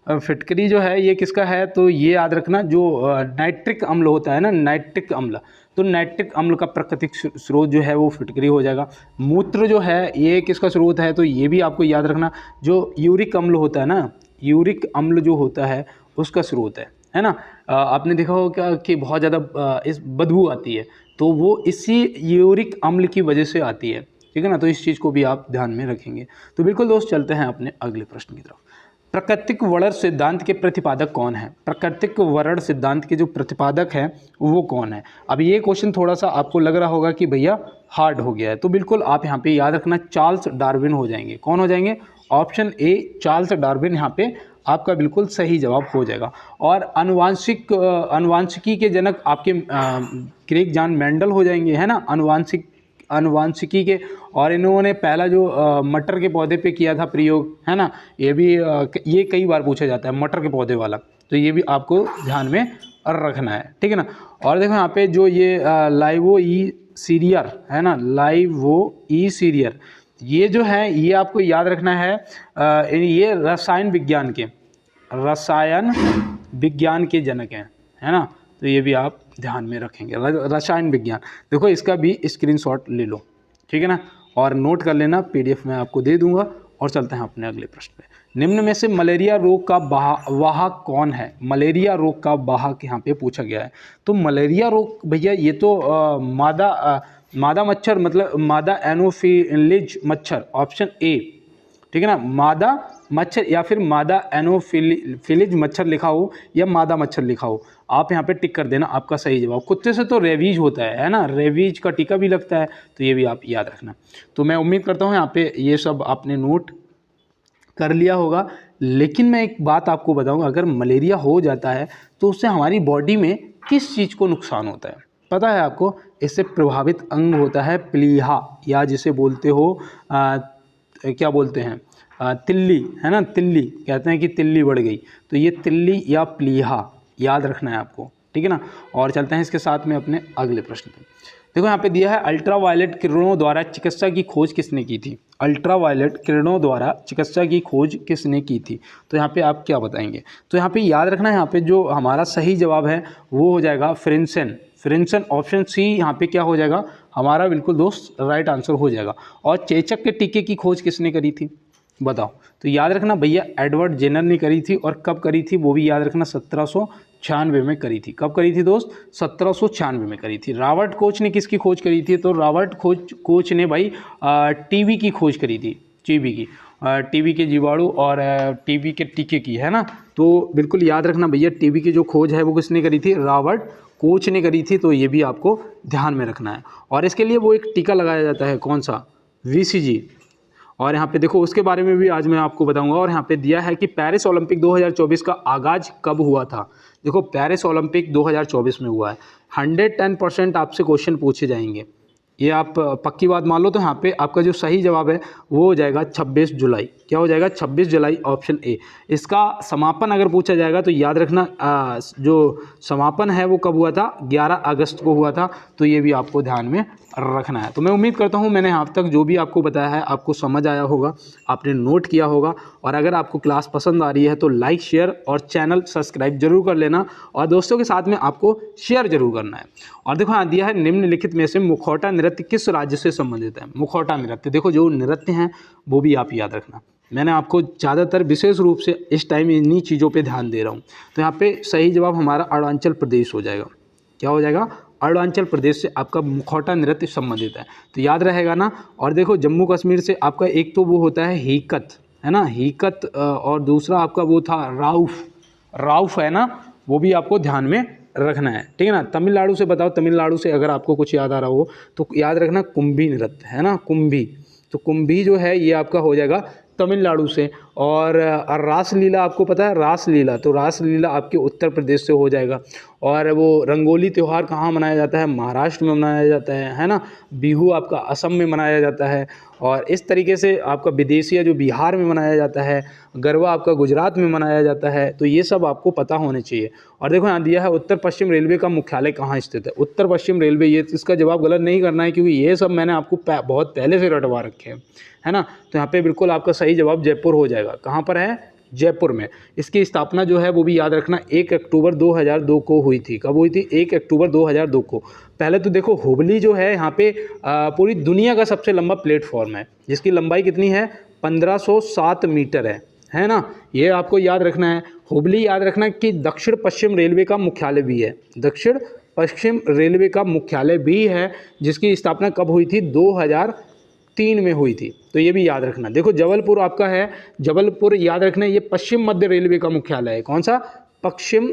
फिटकरी जो है ये किसका है, तो ये याद रखना जो नाइट्रिक अम्ल होता है ना, नाइट्रिक अम्ल, तो नाइट्रिक अम्ल का प्राकृतिक स्रोत जो है वो फिटकरी हो जाएगा। मूत्र जो है ये किसका स्रोत है, तो ये भी आपको याद रखना जो यूरिक अम्ल होता है ना, यूरिक अम्ल जो होता है उसका स्रोत है ना। आपने देखा होगा कि बहुत ज़्यादा इस बदबू आती है, तो वो इसी यूरिक अम्ल की वजह से आती है, ठीक है ना। तो इस चीज़ को भी आप ध्यान में रखेंगे। तो बिल्कुल दोस्त चलते हैं अपने अगले प्रश्न की तरफ। प्राकृतिक वर्णन सिद्धांत के प्रतिपादक कौन है। प्राकृतिक वर्णन सिद्धांत के जो प्रतिपादक हैं वो कौन है। अब ये क्वेश्चन थोड़ा सा आपको लग रहा होगा कि भैया हार्ड हो गया है, तो बिल्कुल आप यहाँ पे याद रखना चार्ल्स डार्विन हो जाएंगे। कौन हो जाएंगे, ऑप्शन ए चार्ल्स डार्विन यहाँ पे आपका बिल्कुल सही जवाब हो जाएगा। और अनुवांशिकी के जनक आपके क्रेग जॉन मेंडल हो जाएंगे, है ना, अनुवांशिकी के। और इन्होंने पहला जो मटर के पौधे पे किया था प्रयोग, है ना, ये भी ये कई बार पूछा जाता है मटर के पौधे वाला, तो ये भी आपको ध्यान में रखना है, ठीक है ना। और देखो यहाँ पे जो ये लाइवो ई सीरियर है ना, लाइवो ई सीरियर, ये जो है ये आपको याद रखना है, ये रसायन विज्ञान के जनक हैं, है ना, तो ये भी आप ध्यान में रखेंगे। रसायन विज्ञान, देखो इसका भी स्क्रीनशॉट ले लो, ठीक है ना, और नोट कर लेना, PDF में आपको दे दूंगा। और चलते हैं अपने अगले प्रश्न पे। निम्न में से मलेरिया रोग का वाहक कौन है? मलेरिया रोग का वाहक यहाँ पे पूछा गया है। तो मलेरिया रोग भैया ये तो मादा मच्छर, मतलब मादा एनोफिलिज मच्छर, ऑप्शन ए, ठीक है ना, मादा मच्छर या फिर मादा एनोफिलिज मच्छर लिखा हो या मादा मच्छर लिखा हो, आप यहाँ पे टिक कर देना आपका सही जवाब। कुत्ते से तो रेबीज होता है ना, रेबीज का टीका भी लगता है, तो ये भी आप याद रखना। तो मैं उम्मीद करता हूँ यहाँ पे ये सब आपने नोट कर लिया होगा। लेकिन मैं एक बात आपको बताऊँगा, अगर मलेरिया हो जाता है तो उससे हमारी बॉडी में किस चीज़ को नुकसान होता है पता है आपको? इससे प्रभावित अंग होता है प्लीहा, या जिसे बोलते हो क्या बोलते हैं, तिल्ली, है ना, तिल्ली, कहते हैं कि तिल्ली बढ़ गई, तो ये तिल्ली या प्लीहा याद रखना है आपको, ठीक है ना। और चलते हैं इसके साथ में अपने अगले प्रश्न पे। देखो यहाँ पे दिया है, अल्ट्रावायलेट किरणों द्वारा चिकित्सा की खोज किसने की थी? अल्ट्रावायलेट किरणों द्वारा चिकित्सा की खोज किसने की थी? तो यहाँ पे आप क्या बताएंगे? तो यहाँ पे याद रखना है, यहाँ पे जो हमारा सही जवाब है वो हो जाएगा फ्रिंसन, ऑप्शन सी यहाँ पे क्या हो जाएगा हमारा, बिल्कुल दोस्त राइट आंसर हो जाएगा। और चेचक के टीके की खोज किसने करी थी बताओ? तो याद रखना भैया, एडवर्ड जेनर ने करी थी, और कब करी थी वो भी याद रखना, 1796 में करी थी। कब करी थी दोस्त? 1796 में करी थी। रॉबर्ट कोच ने किसकी खोज करी थी? तो रॉबर्ट कोच ने भाई टीबी की खोज करी थी, टीबी के जीवाणु और टीबी के टीके की, है ना। तो बिल्कुल याद रखना भैया, टीबी की जो खोज है वो किसने करी थी? रॉबर्ट कोच ने करी थी, तो ये भी आपको ध्यान में रखना है। और इसके लिए वो एक टीका लगाया जाता है, कौन सा? VCG। और यहाँ पे देखो उसके बारे में भी आज मैं आपको बताऊंगा। और यहाँ पे दिया है कि पेरिस ओलंपिक 2024 का आगाज कब हुआ था? देखो पेरिस ओलंपिक 2024 में हुआ है। 110% आपसे क्वेश्चन पूछे जाएंगे, ये आप पक्की बात मान लो। तो यहाँ पे आपका जो सही जवाब है वो हो जाएगा 26 जुलाई। क्या हो जाएगा? 26 जुलाई, ऑप्शन ए। इसका समापन अगर पूछा जाएगा तो याद रखना जो समापन है वो कब हुआ था? 11 अगस्त को हुआ था, तो ये भी आपको ध्यान में रखना है। तो मैं उम्मीद करता हूँ मैंने अब तक जो भी आपको बताया है आपको समझ आया होगा, आपने नोट किया होगा। और अगर आपको क्लास पसंद आ रही है तो लाइक, शेयर और चैनल सब्सक्राइब जरूर कर लेना, और दोस्तों के साथ में आपको शेयर जरूर करना है। और देखो यहाँ दिया है, निम्नलिखित में से मुखौटा नृत्य किस राज्य से संबंधित है? मुखौटा नृत्य, देखो जो नृत्य हैं वो भी आप याद रखना। मैंने आपको ज़्यादातर विशेष रूप से इस टाइम इन्हीं चीज़ों पे ध्यान दे रहा हूँ। तो यहाँ पे सही जवाब हमारा अरुणाचल प्रदेश हो जाएगा। क्या हो जाएगा? अरुणाचल प्रदेश से आपका मुखौटा नृत्य संबंधित है, तो याद रहेगा ना। और देखो जम्मू कश्मीर से आपका एक तो वो होता है हीकत, है ना, हीकत, और दूसरा आपका वो था राउफ है ना, वो भी आपको ध्यान में रखना है, ठीक है ना। तमिलनाडु से बताओ, तमिलनाडु से अगर आपको कुछ याद आ रहा हो तो याद रखना कुंभी नृत्य, है ना, कुंभी। तो कुंभी जो है ये आपका हो जाएगा तमिलनाडु से। और रासलीला आपको पता है, रासलीला, तो रासलीला आपके उत्तर प्रदेश से हो जाएगा। और वो रंगोली त्यौहार कहाँ मनाया जाता है? महाराष्ट्र में मनाया जाता है ना। बिहू आपका असम में मनाया जाता है। और इस तरीके से आपका विदेशिया जो बिहार में मनाया जाता है, गरबा आपका गुजरात में मनाया जाता है। तो ये सब आपको पता होने चाहिए। और देखो यहाँ दिया है, उत्तर पश्चिम रेलवे का मुख्यालय कहाँ स्थित है? उत्तर पश्चिम रेलवे, ये इसका जवाब गलत नहीं करना है क्योंकि ये सब मैंने आपको बहुत पहले से रटवा रखे हैं, है ना। तो यहाँ पे बिल्कुल आपका सही जवाब जयपुर हो जाएगा। कहाँ पर है? जयपुर में। इसकी स्थापना जो है वो भी याद रखना 1 अक्टूबर 2002 को हुई थी। कब हुई थी? 1 अक्टूबर 2002 को। पहले तो देखो हुबली जो है यहाँ पे पूरी दुनिया का सबसे लंबा प्लेटफॉर्म है, जिसकी लंबाई कितनी है? 1507 मीटर है ना। ये आपको याद रखना है। हुबली याद रखना कि दक्षिण पश्चिम रेलवे का मुख्यालय भी है, दक्षिण पश्चिम रेलवे का मुख्यालय भी है, जिसकी स्थापना कब हुई थी? 2003 में हुई थी। तो ये भी याद रखना। देखो जबलपुर आपका है, जबलपुर याद रखना ये पश्चिम मध्य रेलवे का मुख्यालय है। कौन सा? पश्चिम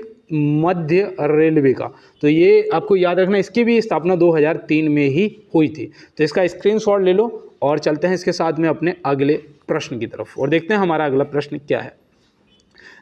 मध्य रेलवे का। तो ये आपको याद रखना, इसकी भी स्थापना 2003 में ही हुई थी। तो इसका स्क्रीनशॉट ले लो और चलते हैं इसके साथ में अपने अगले प्रश्न की तरफ और देखते हैं हमारा अगला प्रश्न क्या है।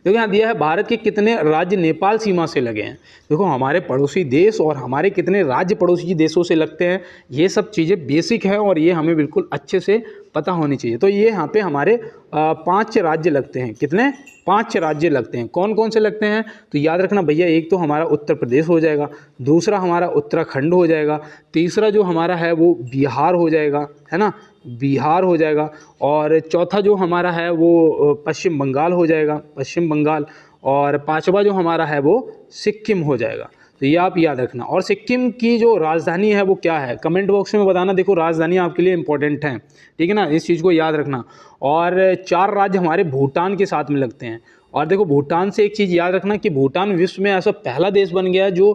देखो यहाँ दिया है भारत के कितने राज्य नेपाल सीमा से लगे हैं। देखो हमारे पड़ोसी देश और हमारे कितने राज्य पड़ोसी देशों से लगते हैं, ये सब चीज़ें बेसिक है और ये हमें बिल्कुल अच्छे से पता होनी चाहिए। तो ये यहाँ पे हमारे 5 राज्य लगते हैं। कितने? 5 राज्य लगते हैं। कौन कौन से लगते हैं? तो याद रखना भैया, एक तो हमारा उत्तर प्रदेश हो जाएगा, दूसरा हमारा उत्तराखंड हो जाएगा, तीसरा जो हमारा है वो बिहार हो जाएगा, है ना, बिहार हो जाएगा, और चौथा जो हमारा है वो पश्चिम बंगाल हो जाएगा, पश्चिम बंगाल, और पांचवा जो हमारा है वो सिक्किम हो जाएगा। तो ये आप याद रखना। और सिक्किम की जो राजधानी है वो क्या है, कमेंट बॉक्स में बताना। देखो राजधानी आपके लिए इंपॉर्टेंट है, ठीक है ना, इस चीज़ को याद रखना। और 4 राज्य हमारे भूटान के साथ में लगते हैं। और देखो भूटान से एक चीज़ याद रखना कि भूटान विश्व में ऐसा पहला देश बन गया जो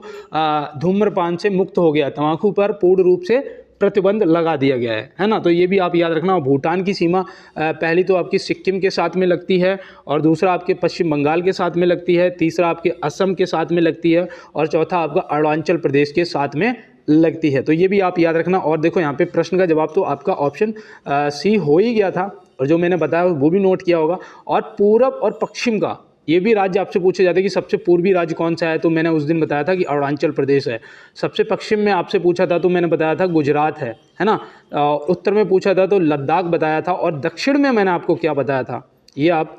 धूम्रपान से मुक्त हो गया, तंबाकू पर पूर्ण रूप से प्रतिबंध लगा दिया गया है ना। तो ये भी आप याद रखना। भूटान की सीमा पहली तो आपकी सिक्किम के साथ में लगती है, और दूसरा आपके पश्चिम बंगाल के साथ में लगती है, तीसरा आपके असम के साथ में लगती है, और चौथा आपका अरुणाचल प्रदेश के साथ में लगती है। तो ये भी आप याद रखना। और देखो यहाँ पे प्रश्न का जवाब तो आपका ऑप्शन सी हो ही गया था, और जो मैंने बताया वो भी नोट किया होगा। और पूरब और पश्चिम का ये भी राज्य आपसे पूछे जाते हैं कि सबसे पूर्वी राज्य कौन सा है, तो मैंने उस दिन बताया था कि अरुणाचल प्रदेश है। सबसे पश्चिम में आपसे पूछा था तो मैंने बताया था गुजरात है ना। उत्तर में पूछा था तो लद्दाख बताया था, और दक्षिण में मैंने आपको क्या बताया था ये आप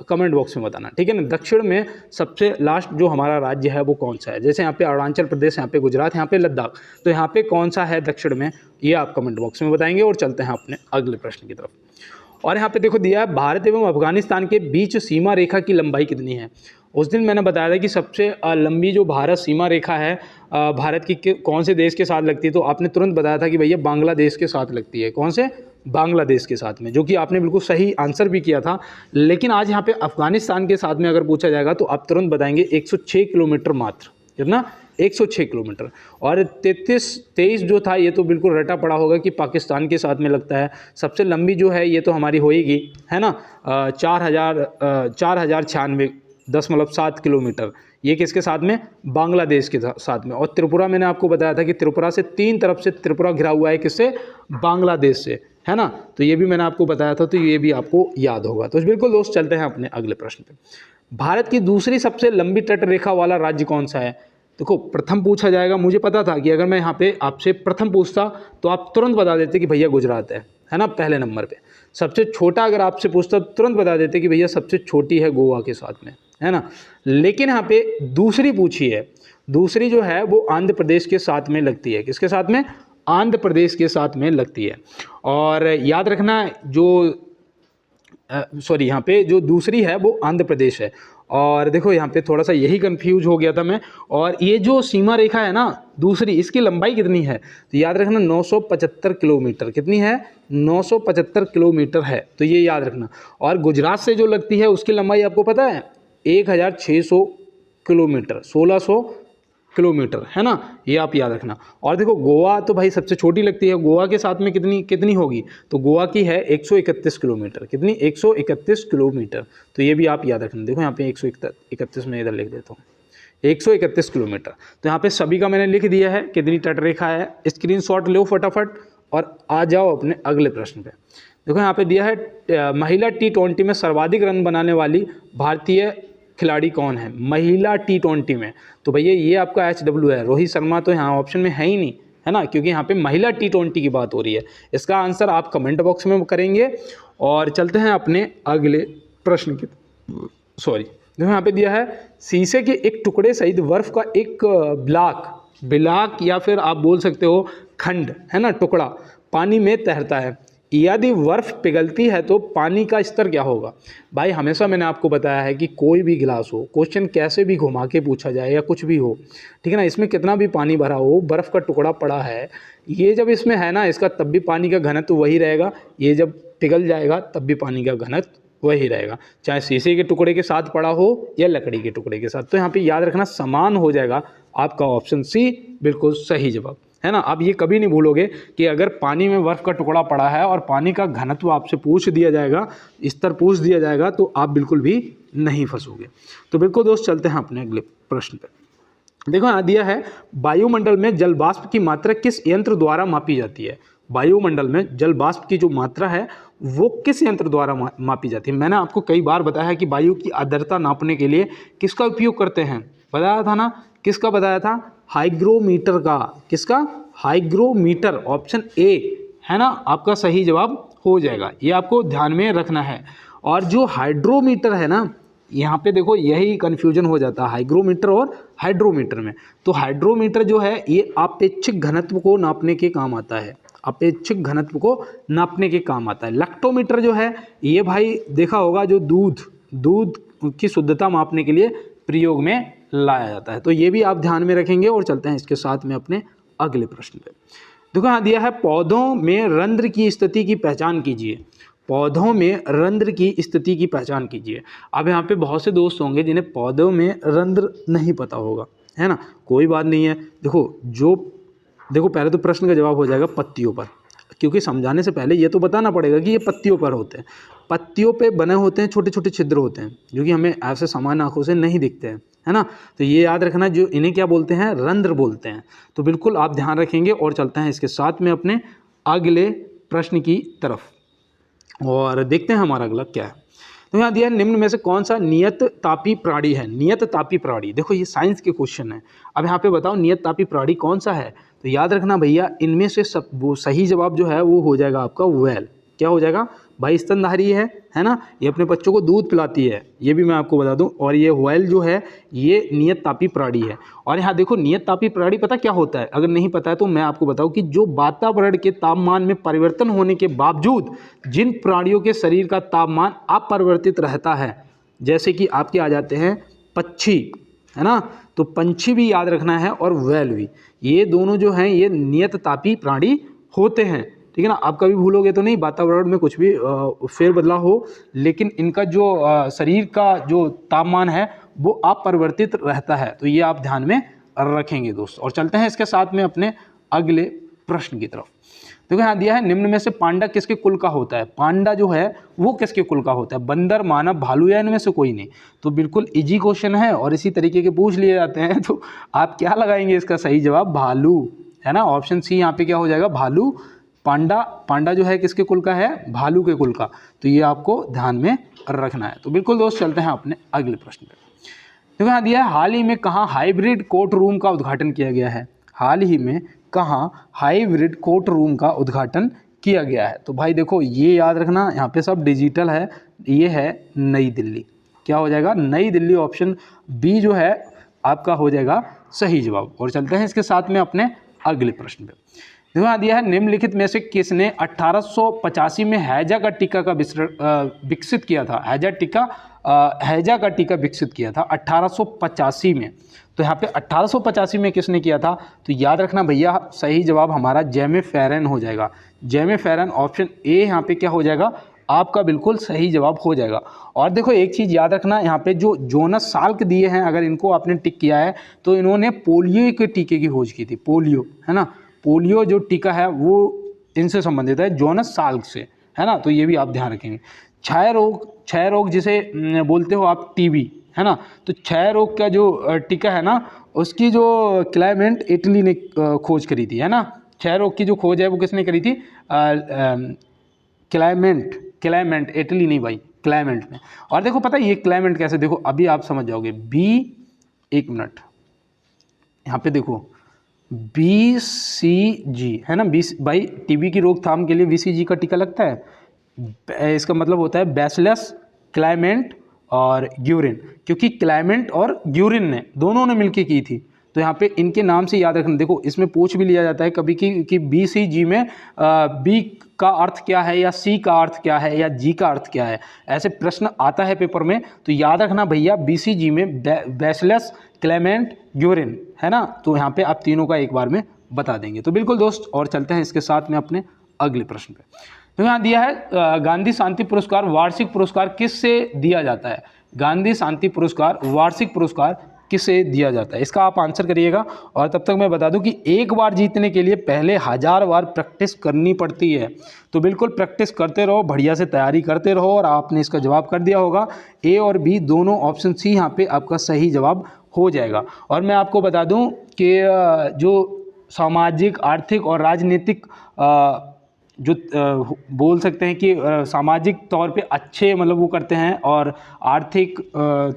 कमेंट बॉक्स में बताना, ठीक है ना। दक्षिण में सबसे लास्ट जो हमारा राज्य है वो कौन सा है, जैसे यहाँ पे अरुणाचल प्रदेश, यहाँ पे गुजरात, यहाँ पे लद्दाख, तो यहाँ पे कौन सा है दक्षिण में, ये आप कमेंट बॉक्स में बताएंगे। और चलते हैं अपने अगले प्रश्न की तरफ। और यहाँ पे देखो दिया है भारत एवं अफगानिस्तान के बीच सीमा रेखा की लंबाई कितनी है। उस दिन मैंने बताया था कि सबसे लंबी जो भारत सीमा रेखा है भारत की कौन से देश के साथ लगती है, तो आपने तुरंत बताया था कि भैया बांग्लादेश के साथ लगती है। कौन से? बांग्लादेश के साथ में, जो कि आपने बिल्कुल सही आंसर भी किया था। लेकिन आज यहाँ पे अफगानिस्तान के साथ में अगर पूछा जाएगा तो आप तुरंत बताएंगे 106 किलोमीटर मात्र। कितना? 106 किलोमीटर। और 23 जो था ये तो बिल्कुल रटा पड़ा होगा कि पाकिस्तान के साथ में लगता है। सबसे लंबी जो है ये तो हमारी होएगी, है ना, 4096.7 किलोमीटर। ये किसके साथ में? बांग्लादेश के साथ में। और त्रिपुरा मैंने आपको बताया था कि त्रिपुरा से 3 तरफ से त्रिपुरा घिरा हुआ है, किससे? बांग्लादेश से, है ना। तो ये भी मैंने आपको बताया था, तो ये भी आपको याद होगा। तो बिल्कुल दोस्त, चलते हैं अपने अगले प्रश्न पे। भारत की दूसरी सबसे लंबी तट रेखा वाला राज्य कौन सा है? देखो प्रथम पूछा जाएगा, मुझे पता था कि अगर मैं यहाँ पे आपसे प्रथम पूछता तो आप तुरंत बता देते कि भैया गुजरात है ना, पहले नंबर पे। सबसे छोटा अगर आपसे पूछता तो तुरंत बता देते कि भैया सबसे छोटी है गोवा के साथ में, है ना। लेकिन यहाँ पे दूसरी पूछी है, दूसरी जो है वो आंध्र प्रदेश के साथ में लगती है। किसके साथ में? आंध्र प्रदेश के साथ में लगती है। और याद रखना जो यहाँ पे जो दूसरी है वो आंध्र प्रदेश है। और देखो यहाँ पे थोड़ा सा यही कंफ्यूज हो गया था मैं। और ये जो सीमा रेखा है ना दूसरी, इसकी लंबाई कितनी है? तो याद रखना 975 किलोमीटर। कितनी है? 975 किलोमीटर है, तो ये याद रखना। और गुजरात से जो लगती है उसकी लंबाई आपको पता है? 1600 किलोमीटर, 1600 किलोमीटर, है ना, ये आप याद रखना। और देखो गोवा तो भाई सबसे छोटी लगती है, गोवा के साथ में कितनी होगी? तो गोवा की है 131 किलोमीटर। कितनी? 131 किलोमीटर। तो ये भी आप याद रखना। देखो यहाँ पे 131 में इधर लिख देता हूँ, 131 किलोमीटर। तो यहाँ पे सभी का मैंने लिख दिया है कितनी तट रेखा है। स्क्रीनशॉट लो फटाफट और आ जाओ अपने अगले प्रश्न पे। देखो यहाँ पे दिया है महिला T20 में सर्वाधिक रन बनाने वाली भारतीय खिलाड़ी कौन है महिला T20 में? तो भैया ये आपका HW है, रोहित शर्मा तो यहाँ ऑप्शन में है ही नहीं, है ना, क्योंकि यहाँ पे महिला T20 की बात हो रही है। इसका आंसर आप कमेंट बॉक्स में करेंगे। और चलते हैं अपने अगले प्रश्न की। देखो यहाँ पे दिया है शीशे के एक टुकड़े सहित बर्फ का एक ब्लॉक या फिर आप बोल सकते हो खंड, है ना, टुकड़ा पानी में तैरता है। यदि बर्फ पिघलती है तो पानी का स्तर क्या होगा? भाई हमेशा मैंने आपको बताया है कि कोई भी गिलास हो, क्वेश्चन कैसे भी घुमा के पूछा जाए या कुछ भी हो, ठीक है ना, इसमें कितना भी पानी भरा हो, बर्फ़ का टुकड़ा पड़ा है, ये जब इसमें है ना, इसका तब भी पानी का घनत्व वही रहेगा। ये जब पिघल जाएगा तब भी पानी का घनत्व वही रहेगा, चाहे शीशे के टुकड़े के साथ पड़ा हो या लकड़ी के टुकड़े के साथ। तो यहाँ पे याद रखना समान हो जाएगा। आपका ऑप्शन सी बिल्कुल सही जवाब, है ना। आप ये कभी नहीं भूलोगे कि अगर पानी में बर्फ़ का टुकड़ा पड़ा है और पानी का घनत्व आपसे पूछ दिया जाएगा, स्तर पूछ दिया जाएगा, तो आप बिल्कुल भी नहीं फंसोगे। तो बिल्कुल दोस्त, चलते हैं अपने अगले प्रश्न पर। देखो यहाँ दिया है वायुमंडल में जल वाष्प की मात्रा किस यंत्र द्वारा मापी जाती है? वायुमंडल में जल वाष्प की जो मात्रा है वो किस यंत्र द्वारा मापी जाती है। मैंने आपको कई बार बताया है कि वायु की आर्द्रता नापने के लिए किसका उपयोग करते हैं, बताया था ना, किसका बताया था, हाइग्रोमीटर का। किसका, हाइग्रोमीटर, ऑप्शन ए है ना आपका सही जवाब हो जाएगा। ये आपको ध्यान में रखना है। और जो हाइड्रोमीटर है ना, यहाँ पे देखो यही कन्फ्यूजन हो जाता है हाइग्रोमीटर और हाइड्रोमीटर में। तो हाइड्रोमीटर जो है ये अपेक्षिक घनत्व को नापने के काम आता है, अपेक्षिक घनत्व को नापने के काम आता है। लैक्टोमीटर जो है ये भाई देखा होगा जो दूध की शुद्धता मापने के लिए प्रयोग में लाया जाता है। तो ये भी आप ध्यान में रखेंगे। और चलते हैं इसके साथ में अपने अगले प्रश्न पे। देखो यहाँ दिया है पौधों में रंध्र की स्थिति की पहचान कीजिए। पौधों में रंध्र की स्थिति की पहचान कीजिए। अब यहाँ पे बहुत से दोस्त होंगे जिन्हें पौधों में रंध्र नहीं पता होगा, है ना, कोई बात नहीं है। देखो पहले तो प्रश्न का जवाब हो जाएगा पत्तियों पर, क्योंकि समझाने से पहले ये तो बताना पड़ेगा कि ये पत्तियों पर होते हैं। पत्तियों पे बने होते हैं छोटे छोटे छिद्र होते हैं जो कि हमें ऐसे सामान्य आंखों से नहीं दिखते हैं, है ना। तो ये याद रखना, जो इन्हें क्या बोलते हैं, रंध्र बोलते हैं। तो बिल्कुल आप ध्यान रखेंगे। और चलते हैं इसके साथ में अपने अगले प्रश्न की तरफ और देखते हैं हमारा अगला क्या है। तो यहाँ दिया है निम्न में से कौन सा नियत तापी प्राणी है। नियत तापी प्राणी, देखो ये साइंस के क्वेश्चन है। अब यहाँ पे बताओ नियत तापी प्राणी कौन सा है। तो याद रखना भैया, इनमें से सब वो सही जवाब जो है वो हो जाएगा आपका व्हेल। क्या हो जाएगा भाई, स्तनधारी है ना, ये अपने बच्चों को दूध पिलाती है, ये भी मैं आपको बता दूं। और ये व्हेल जो है ये नियत तापी प्राणी है। और यहाँ देखो नियत तापी प्राणी पता क्या होता है, अगर नहीं पता है तो मैं आपको बताऊं कि जो वातावरण के तापमान में परिवर्तन होने के बावजूद जिन प्राणियों के शरीर का तापमान अपरिवर्तित रहता है, जैसे कि आपके आ जाते हैं पक्षी, है ना, तो पंछी भी याद रखना है और व्हेल भी, ये दोनों जो हैं ये नियत तापी प्राणी होते हैं, ठीक है ना। आप कभी भूलोगे तो नहीं, वातावरण में कुछ भी फेरबदलाव हो, लेकिन इनका जो शरीर का जो तापमान है वो अपरिवर्तित रहता है। तो ये आप ध्यान में रखेंगे दोस्त। और चलते हैं इसके साथ में अपने अगले प्रश्न की तरफ। देखो यहाँ दिया है निम्न में से पांडा किसके कुल का होता है। पांडा जो है वो किसके कुल का होता है, बंदर, मानव, भालू या इनमें से कोई नहीं। तो बिल्कुल इजी क्वेश्चन है और इसी तरीके के पूछ लिए जाते हैं। तो आप क्या लगाएंगे, इसका सही जवाब भालू, है ना, ऑप्शन सी यहाँ पे क्या हो जाएगा, भालू। पांडा जो है किसके कुल का है, भालू के कुल का। तो ये आपको ध्यान में रखना है। तो बिल्कुल दोस्त चलते हैं अपने अगले प्रश्न पे। देखो यहाँ दिया है हाल ही में कहाँ हाइब्रिड कोर्ट रूम का उद्घाटन किया गया है। हाल ही में कहाँ हाइब्रिड कोर्ट रूम का उद्घाटन किया गया है। तो भाई देखो ये याद रखना, यहाँ पे सब डिजिटल है, ये है नई दिल्ली। क्या हो जाएगा, नई दिल्ली, ऑप्शन बी जो है आपका हो जाएगा सही जवाब। और चलते हैं इसके साथ में अपने अगले प्रश्न पे। देखो यहाँ दिया है निम्नलिखित में से किसने 1885 में हैजा का टीका का विकसित किया था। हैजा का टीका विकसित किया था 1885 में। तो यहाँ पे 1885 में किसने किया था, तो याद रखना भैया सही जवाब हमारा जेमे फेरन हो जाएगा। जेमे फेरन, ऑप्शन ए यहाँ पे क्या हो जाएगा आपका बिल्कुल सही जवाब हो जाएगा। और देखो एक चीज़ याद रखना, यहाँ पे जो जोनस साल्क दिए हैं, अगर इनको आपने टिक किया है तो इन्होंने पोलियो के टीके की खोज की थी। पोलियो, है ना, पोलियो जो टीका है वो इनसे संबंधित है, जोनस साल्क से, है ना। तो ये भी आप ध्यान रखेंगे। क्षय रोग जिसे बोलते हो आप टीबी, है ना, तो क्षय रोग का जो टीका है ना उसकी जो क्लेमेंट इटली ने खोज करी थी, है ना। क्षय रोग की जो खोज है वो किसने करी थी, क्लेमेंट, इटली नहीं भाई, क्लेमेंट ने। और देखो पता है ये क्लेमेंट कैसे, देखो अभी आप समझ जाओगे। एक मिनट यहाँ पे देखो BCG, है ना, भाई टीबी की रोकथाम के लिए BCG का टीका लगता है। इसका मतलब होता है बैसिलस, क्लेमेंट और ग्यूरिन, क्योंकि क्लेमेंट और ग्यूरिन ने दोनों ने मिलकर की थी। तो यहाँ पे इनके नाम से याद रखना। देखो इसमें पूछ भी लिया जाता है कभी कि BCG में बी का अर्थ क्या है, या सी का अर्थ क्या है, या जी का अर्थ क्या है, ऐसे प्रश्न आता है पेपर में। तो याद रखना भैया BCG में बैसिलस, क्लेमेंट, ग्यूरिन, है ना। तो यहाँ पे आप तीनों का एक बार में बता देंगे। तो बिल्कुल दोस्त, और चलते हैं इसके साथ में अपने अगले प्रश्न पे। तो यहाँ दिया है गांधी शांति पुरस्कार वार्षिक पुरस्कार किससे दिया जाता है। गांधी शांति पुरस्कार वार्षिक पुरस्कार किसे दिया जाता है, इसका आप आंसर करिएगा। और तब तक मैं बता दूं कि एक बार जीतने के लिए पहले 1000 बार प्रैक्टिस करनी पड़ती है। तो बिल्कुल प्रैक्टिस करते रहो, बढ़िया से तैयारी करते रहो। और आपने इसका जवाब कर दिया होगा, ए और बी दोनों, ऑप्शन सी यहाँ पे आपका सही जवाब हो जाएगा। और मैं आपको बता दूं कि जो सामाजिक, आर्थिक और राजनीतिक जो बोल सकते हैं कि सामाजिक तौर पे अच्छे मतलब वो करते हैं और आर्थिक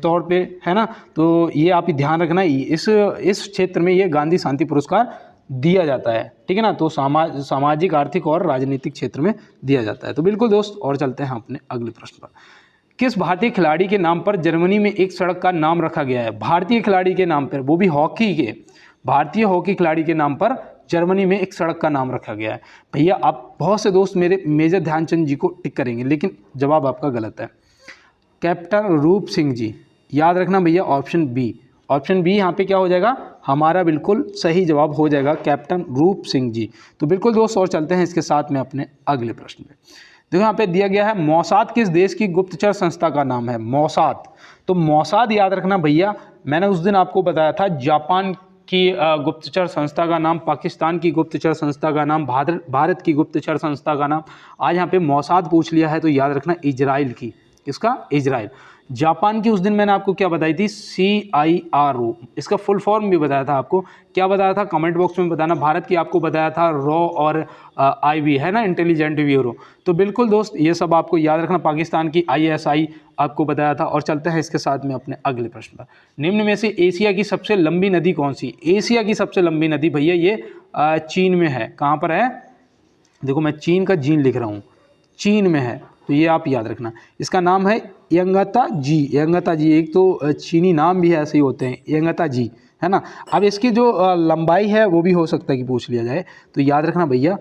तौर पे, है ना। तो ये आप ही ध्यान रखना, इस क्षेत्र में ये गांधी शांति पुरस्कार दिया जाता है, ठीक है ना। तो सामाजिक, आर्थिक और राजनीतिक क्षेत्र में दिया जाता है। तो बिल्कुल दोस्त, और चलते हैं अपने अगले प्रश्न पर। किस भारतीय खिलाड़ी के नाम पर जर्मनी में एक सड़क का नाम रखा गया है? भारतीय खिलाड़ी के नाम पर, वो भी हॉकी के, भारतीय हॉकी खिलाड़ी के नाम पर जर्मनी में एक सड़क का नाम रखा गया है। भैया आप बहुत से दोस्त मेरे मेजर ध्यानचंद जी को टिक करेंगे, लेकिन जवाब आपका गलत है। कैप्टन रूप सिंह जी, याद रखना भैया, ऑप्शन बी। ऑप्शन बी यहाँ पे क्या हो जाएगा हमारा, बिल्कुल सही जवाब हो जाएगा कैप्टन रूप सिंह जी। तो बिल्कुल दोस्त, और चलते हैं इसके साथ में अपने अगले प्रश्न पे। देखो यहाँ पे दिया गया है, मौसाद किस देश की गुप्तचर संस्था का नाम है? मौसाद। तो मौसाद याद रखना भैया, मैंने उस दिन आपको बताया था, जापान की गुप्तचर संस्था का नाम, पाकिस्तान की गुप्तचर संस्था का नाम, भारत की गुप्तचर संस्था का नाम। आज यहाँ पे मौसाद पूछ लिया है तो याद रखना इजराइल की। किसका? इजराइल। जापान की उस दिन मैंने आपको क्या बताई थी? CIRO। इसका फुल फॉर्म भी बताया था आपको। क्या बताया था कमेंट बॉक्स में बताना। भारत की आपको बताया था रॉ और IB, है ना, इंटेलिजेंट ब्यूरो। तो बिल्कुल दोस्त, ये सब आपको याद रखना। पाकिस्तान की ISI आपको बताया था। और चलते हैं इसके साथ में अपने अगले प्रश्न पर। निम्न में से एशिया की सबसे लंबी नदी कौन सी? एशिया की सबसे लंबी नदी भैया ये चीन में है। कहाँ पर है? देखो मैं चीन का जीन लिख रहा हूँ, चीन में है। तो ये आप याद रखना। इसका नाम है यंगता जी। यंगता जी, एक तो चीनी नाम भी है, ऐसे ही होते हैं, यंगता जी, है ना। अब इसकी जो लंबाई है वो भी हो सकता है कि पूछ लिया जाए। तो याद रखना भैया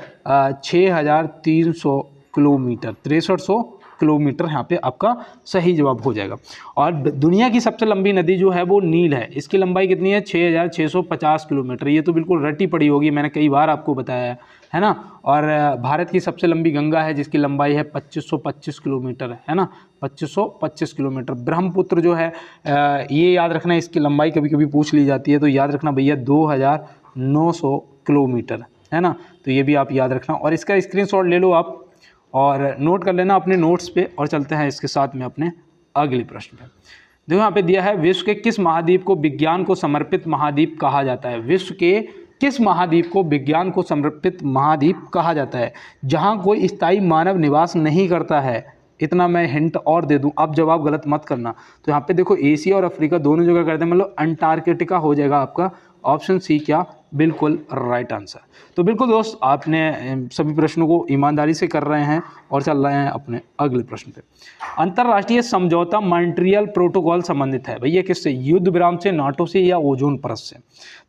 6300 किलोमीटर, 6300 किलोमीटर यहाँ पे आपका सही जवाब हो जाएगा। और दुनिया की सबसे लंबी नदी जो है वो नील है। इसकी लंबाई कितनी है? 6650 किलोमीटर। ये तो बिल्कुल रटी पड़ी होगी, मैंने कई बार आपको बताया है ना। और भारत की सबसे लंबी गंगा है जिसकी लंबाई है 2525 किलोमीटर, है ना, 2525 किलोमीटर। ब्रह्मपुत्र जो है ये याद रखना, इसकी लंबाई कभी कभी पूछ ली जाती है। तो याद रखना भैया 2900 किलोमीटर, है ना। तो ये भी आप याद रखना और इसका स्क्रीनशॉट ले लो आप और नोट कर लेना अपने नोट्स पे। और चलते हैं इसके साथ में अपने अगले प्रश्न पे। देखो यहाँ पे दिया है, विश्व के किस महाद्वीप को विज्ञान को समर्पित महाद्वीप कहा जाता है? विश्व के किस महाद्वीप को विज्ञान को समर्पित महाद्वीप कहा जाता है जहाँ कोई स्थायी मानव निवास नहीं करता है? इतना मैं हिंट और दे दूं, अब जवाब गलत मत करना। तो यहाँ पे देखो एशिया और अफ्रीका दोनों जगह करते हैं, मतलब अंटार्कटिका हो जाएगा आपका ऑप्शन सी। क्या? बिल्कुल राइट आंसर। तो बिल्कुल दोस्त, आपने सभी प्रश्नों को ईमानदारी से कर रहे हैं और चल रहे हैं अपने अगले प्रश्न पे। अंतर्राष्ट्रीय समझौता मॉन्ट्रियल प्रोटोकॉल संबंधित है भैया किससे? युद्ध विराम से, नाटो से, या ओजोन परत से?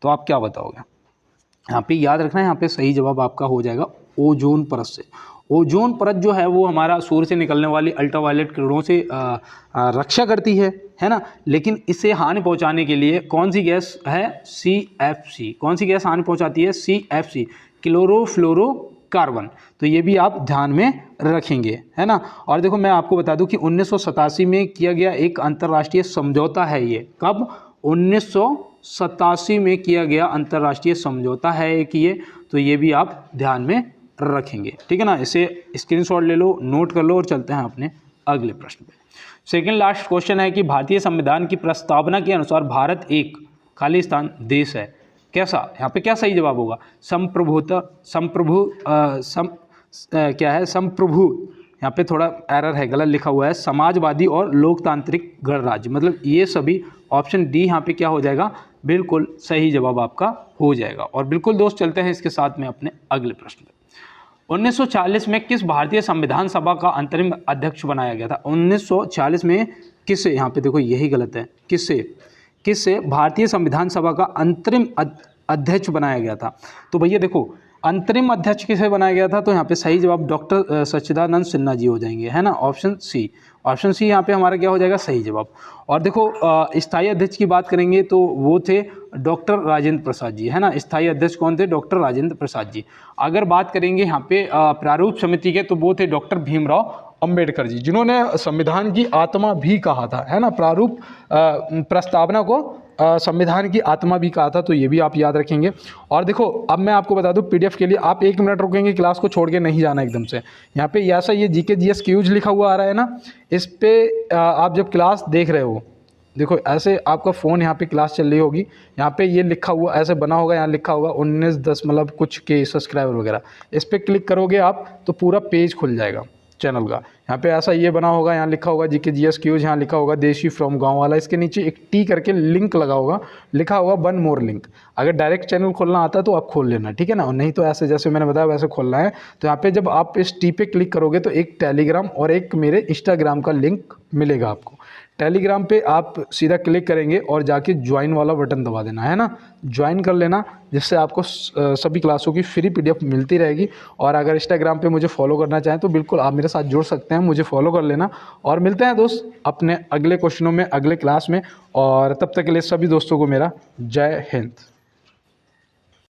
तो आप क्या बताओगे? यहाँ पे याद रखना है, यहाँ पे सही जवाब आपका हो जाएगा ओजोन परत से। ओजोन परत जो है वो हमारा सूर्य से निकलने वाली अल्ट्रावायलेट किरणों से रक्षा करती है ना। लेकिन इसे हानि पहुंचाने के लिए कौन सी गैस है? CFC। कौन सी गैस हानि पहुंचाती है? CFC, chlorofluorocarbon. तो ये भी आप ध्यान में रखेंगे, है ना। और देखो मैं आपको बता दूं कि 1987 में किया गया एक अंतर्राष्ट्रीय समझौता है ये। कब? 1987 में किया गया अंतर्राष्ट्रीय समझौता है कि ये, तो ये भी आप ध्यान में रखेंगे, ठीक है ना। इसे स्क्रीनशॉट ले लो, नोट कर लो और चलते हैं अपने अगले प्रश्न पे। सेकंड लास्ट क्वेश्चन है कि भारतीय संविधान की प्रस्तावना के अनुसार भारत एक खालिस्तान देश है। कैसा? यहाँ पे क्या सही जवाब होगा? क्या है? संप्रभु। यहाँ पे थोड़ा एरर है, गलत लिखा हुआ है। समाजवादी और लोकतांत्रिक गणराज्य, मतलब ये सभी ऑप्शन डी यहाँ पे क्या हो जाएगा? बिल्कुल सही जवाब आपका हो जाएगा। और बिल्कुल दोस्त, चलते हैं इसके साथ में अपने अगले प्रश्न पे। 1940 में किस भारतीय संविधान सभा का अंतरिम अध्यक्ष बनाया गया था? 1940 में किससे? यहाँ पे देखो यही गलत है, किससे भारतीय संविधान सभा का अंतरिम अध्यक्ष बनाया गया था? तो भैया देखो अंतरिम अध्यक्ष किसे बनाया गया था? तो यहाँ पे सही जवाब डॉक्टर सच्चिदानंद सिन्हा जी हो जाएंगे, है ना, ऑप्शन सी। ऑप्शन सी यहाँ पे हमारा क्या हो जाएगा? सही जवाब। और देखो स्थायी अध्यक्ष की बात करेंगे तो वो थे डॉक्टर राजेंद्र प्रसाद जी, है ना। स्थायी अध्यक्ष कौन थे? डॉक्टर राजेंद्र प्रसाद जी। अगर बात करेंगे यहाँ पे प्रारूप समिति के, तो वो थे डॉक्टर भीमराव अंबेडकर जी, जिन्होंने संविधान की आत्मा भी कहा था, है ना। प्रारूप प्रस्तावना को संविधान की आत्मा भी कहा था। तो ये भी आप याद रखेंगे। और देखो अब मैं आपको बता दूं PDF के लिए आप 1 मिनट रुकेंगे, क्लास को छोड़ के नहीं जाना एकदम से। यहाँ पे ऐसा ये GK GS क्यूज लिखा हुआ आ रहा है ना, इस पे आप जब क्लास देख रहे हो देखो ऐसे आपका फ़ोन यहाँ पे क्लास चल रही होगी, यहाँ पे ये लिखा हुआ ऐसे बना होगा, यहाँ लिखा होगा 19 मतलब कुछ के सब्सक्राइबर वगैरह। इस पर क्लिक करोगे आप तो पूरा पेज खुल जाएगा चैनल का। यहाँ पे ऐसा ये बना होगा, यहाँ लिखा होगा जीके जीएस क्यूज, यहाँ लिखा होगा देशी फ्रॉम गांव वाला, इसके नीचे एक टी करके लिंक लगा होगा, लिखा होगा 1 मोर लिंक। अगर डायरेक्ट चैनल खोलना आता है तो आप खोल लेना, ठीक है ना, और नहीं तो ऐसे जैसे मैंने बताया वैसे खोलना है। तो यहाँ पे जब आप इस टी पे क्लिक करोगे तो एक टेलीग्राम और एक मेरे इंस्टाग्राम का लिंक मिलेगा आपको। टेलीग्राम पे आप सीधा क्लिक करेंगे और जाके ज्वाइन वाला बटन दबा देना है ना, ज्वाइन कर लेना, जिससे आपको सभी क्लासों की फ्री पीडीएफ मिलती रहेगी। और अगर इंस्टाग्राम पे मुझे फॉलो करना चाहें तो बिल्कुल आप मेरे साथ जुड़ सकते हैं, मुझे फॉलो कर लेना। और मिलते हैं दोस्त अपने अगले क्वेश्चनों में, अगले क्लास में, और तब तक के लिए सभी दोस्तों को मेरा जय हिंद।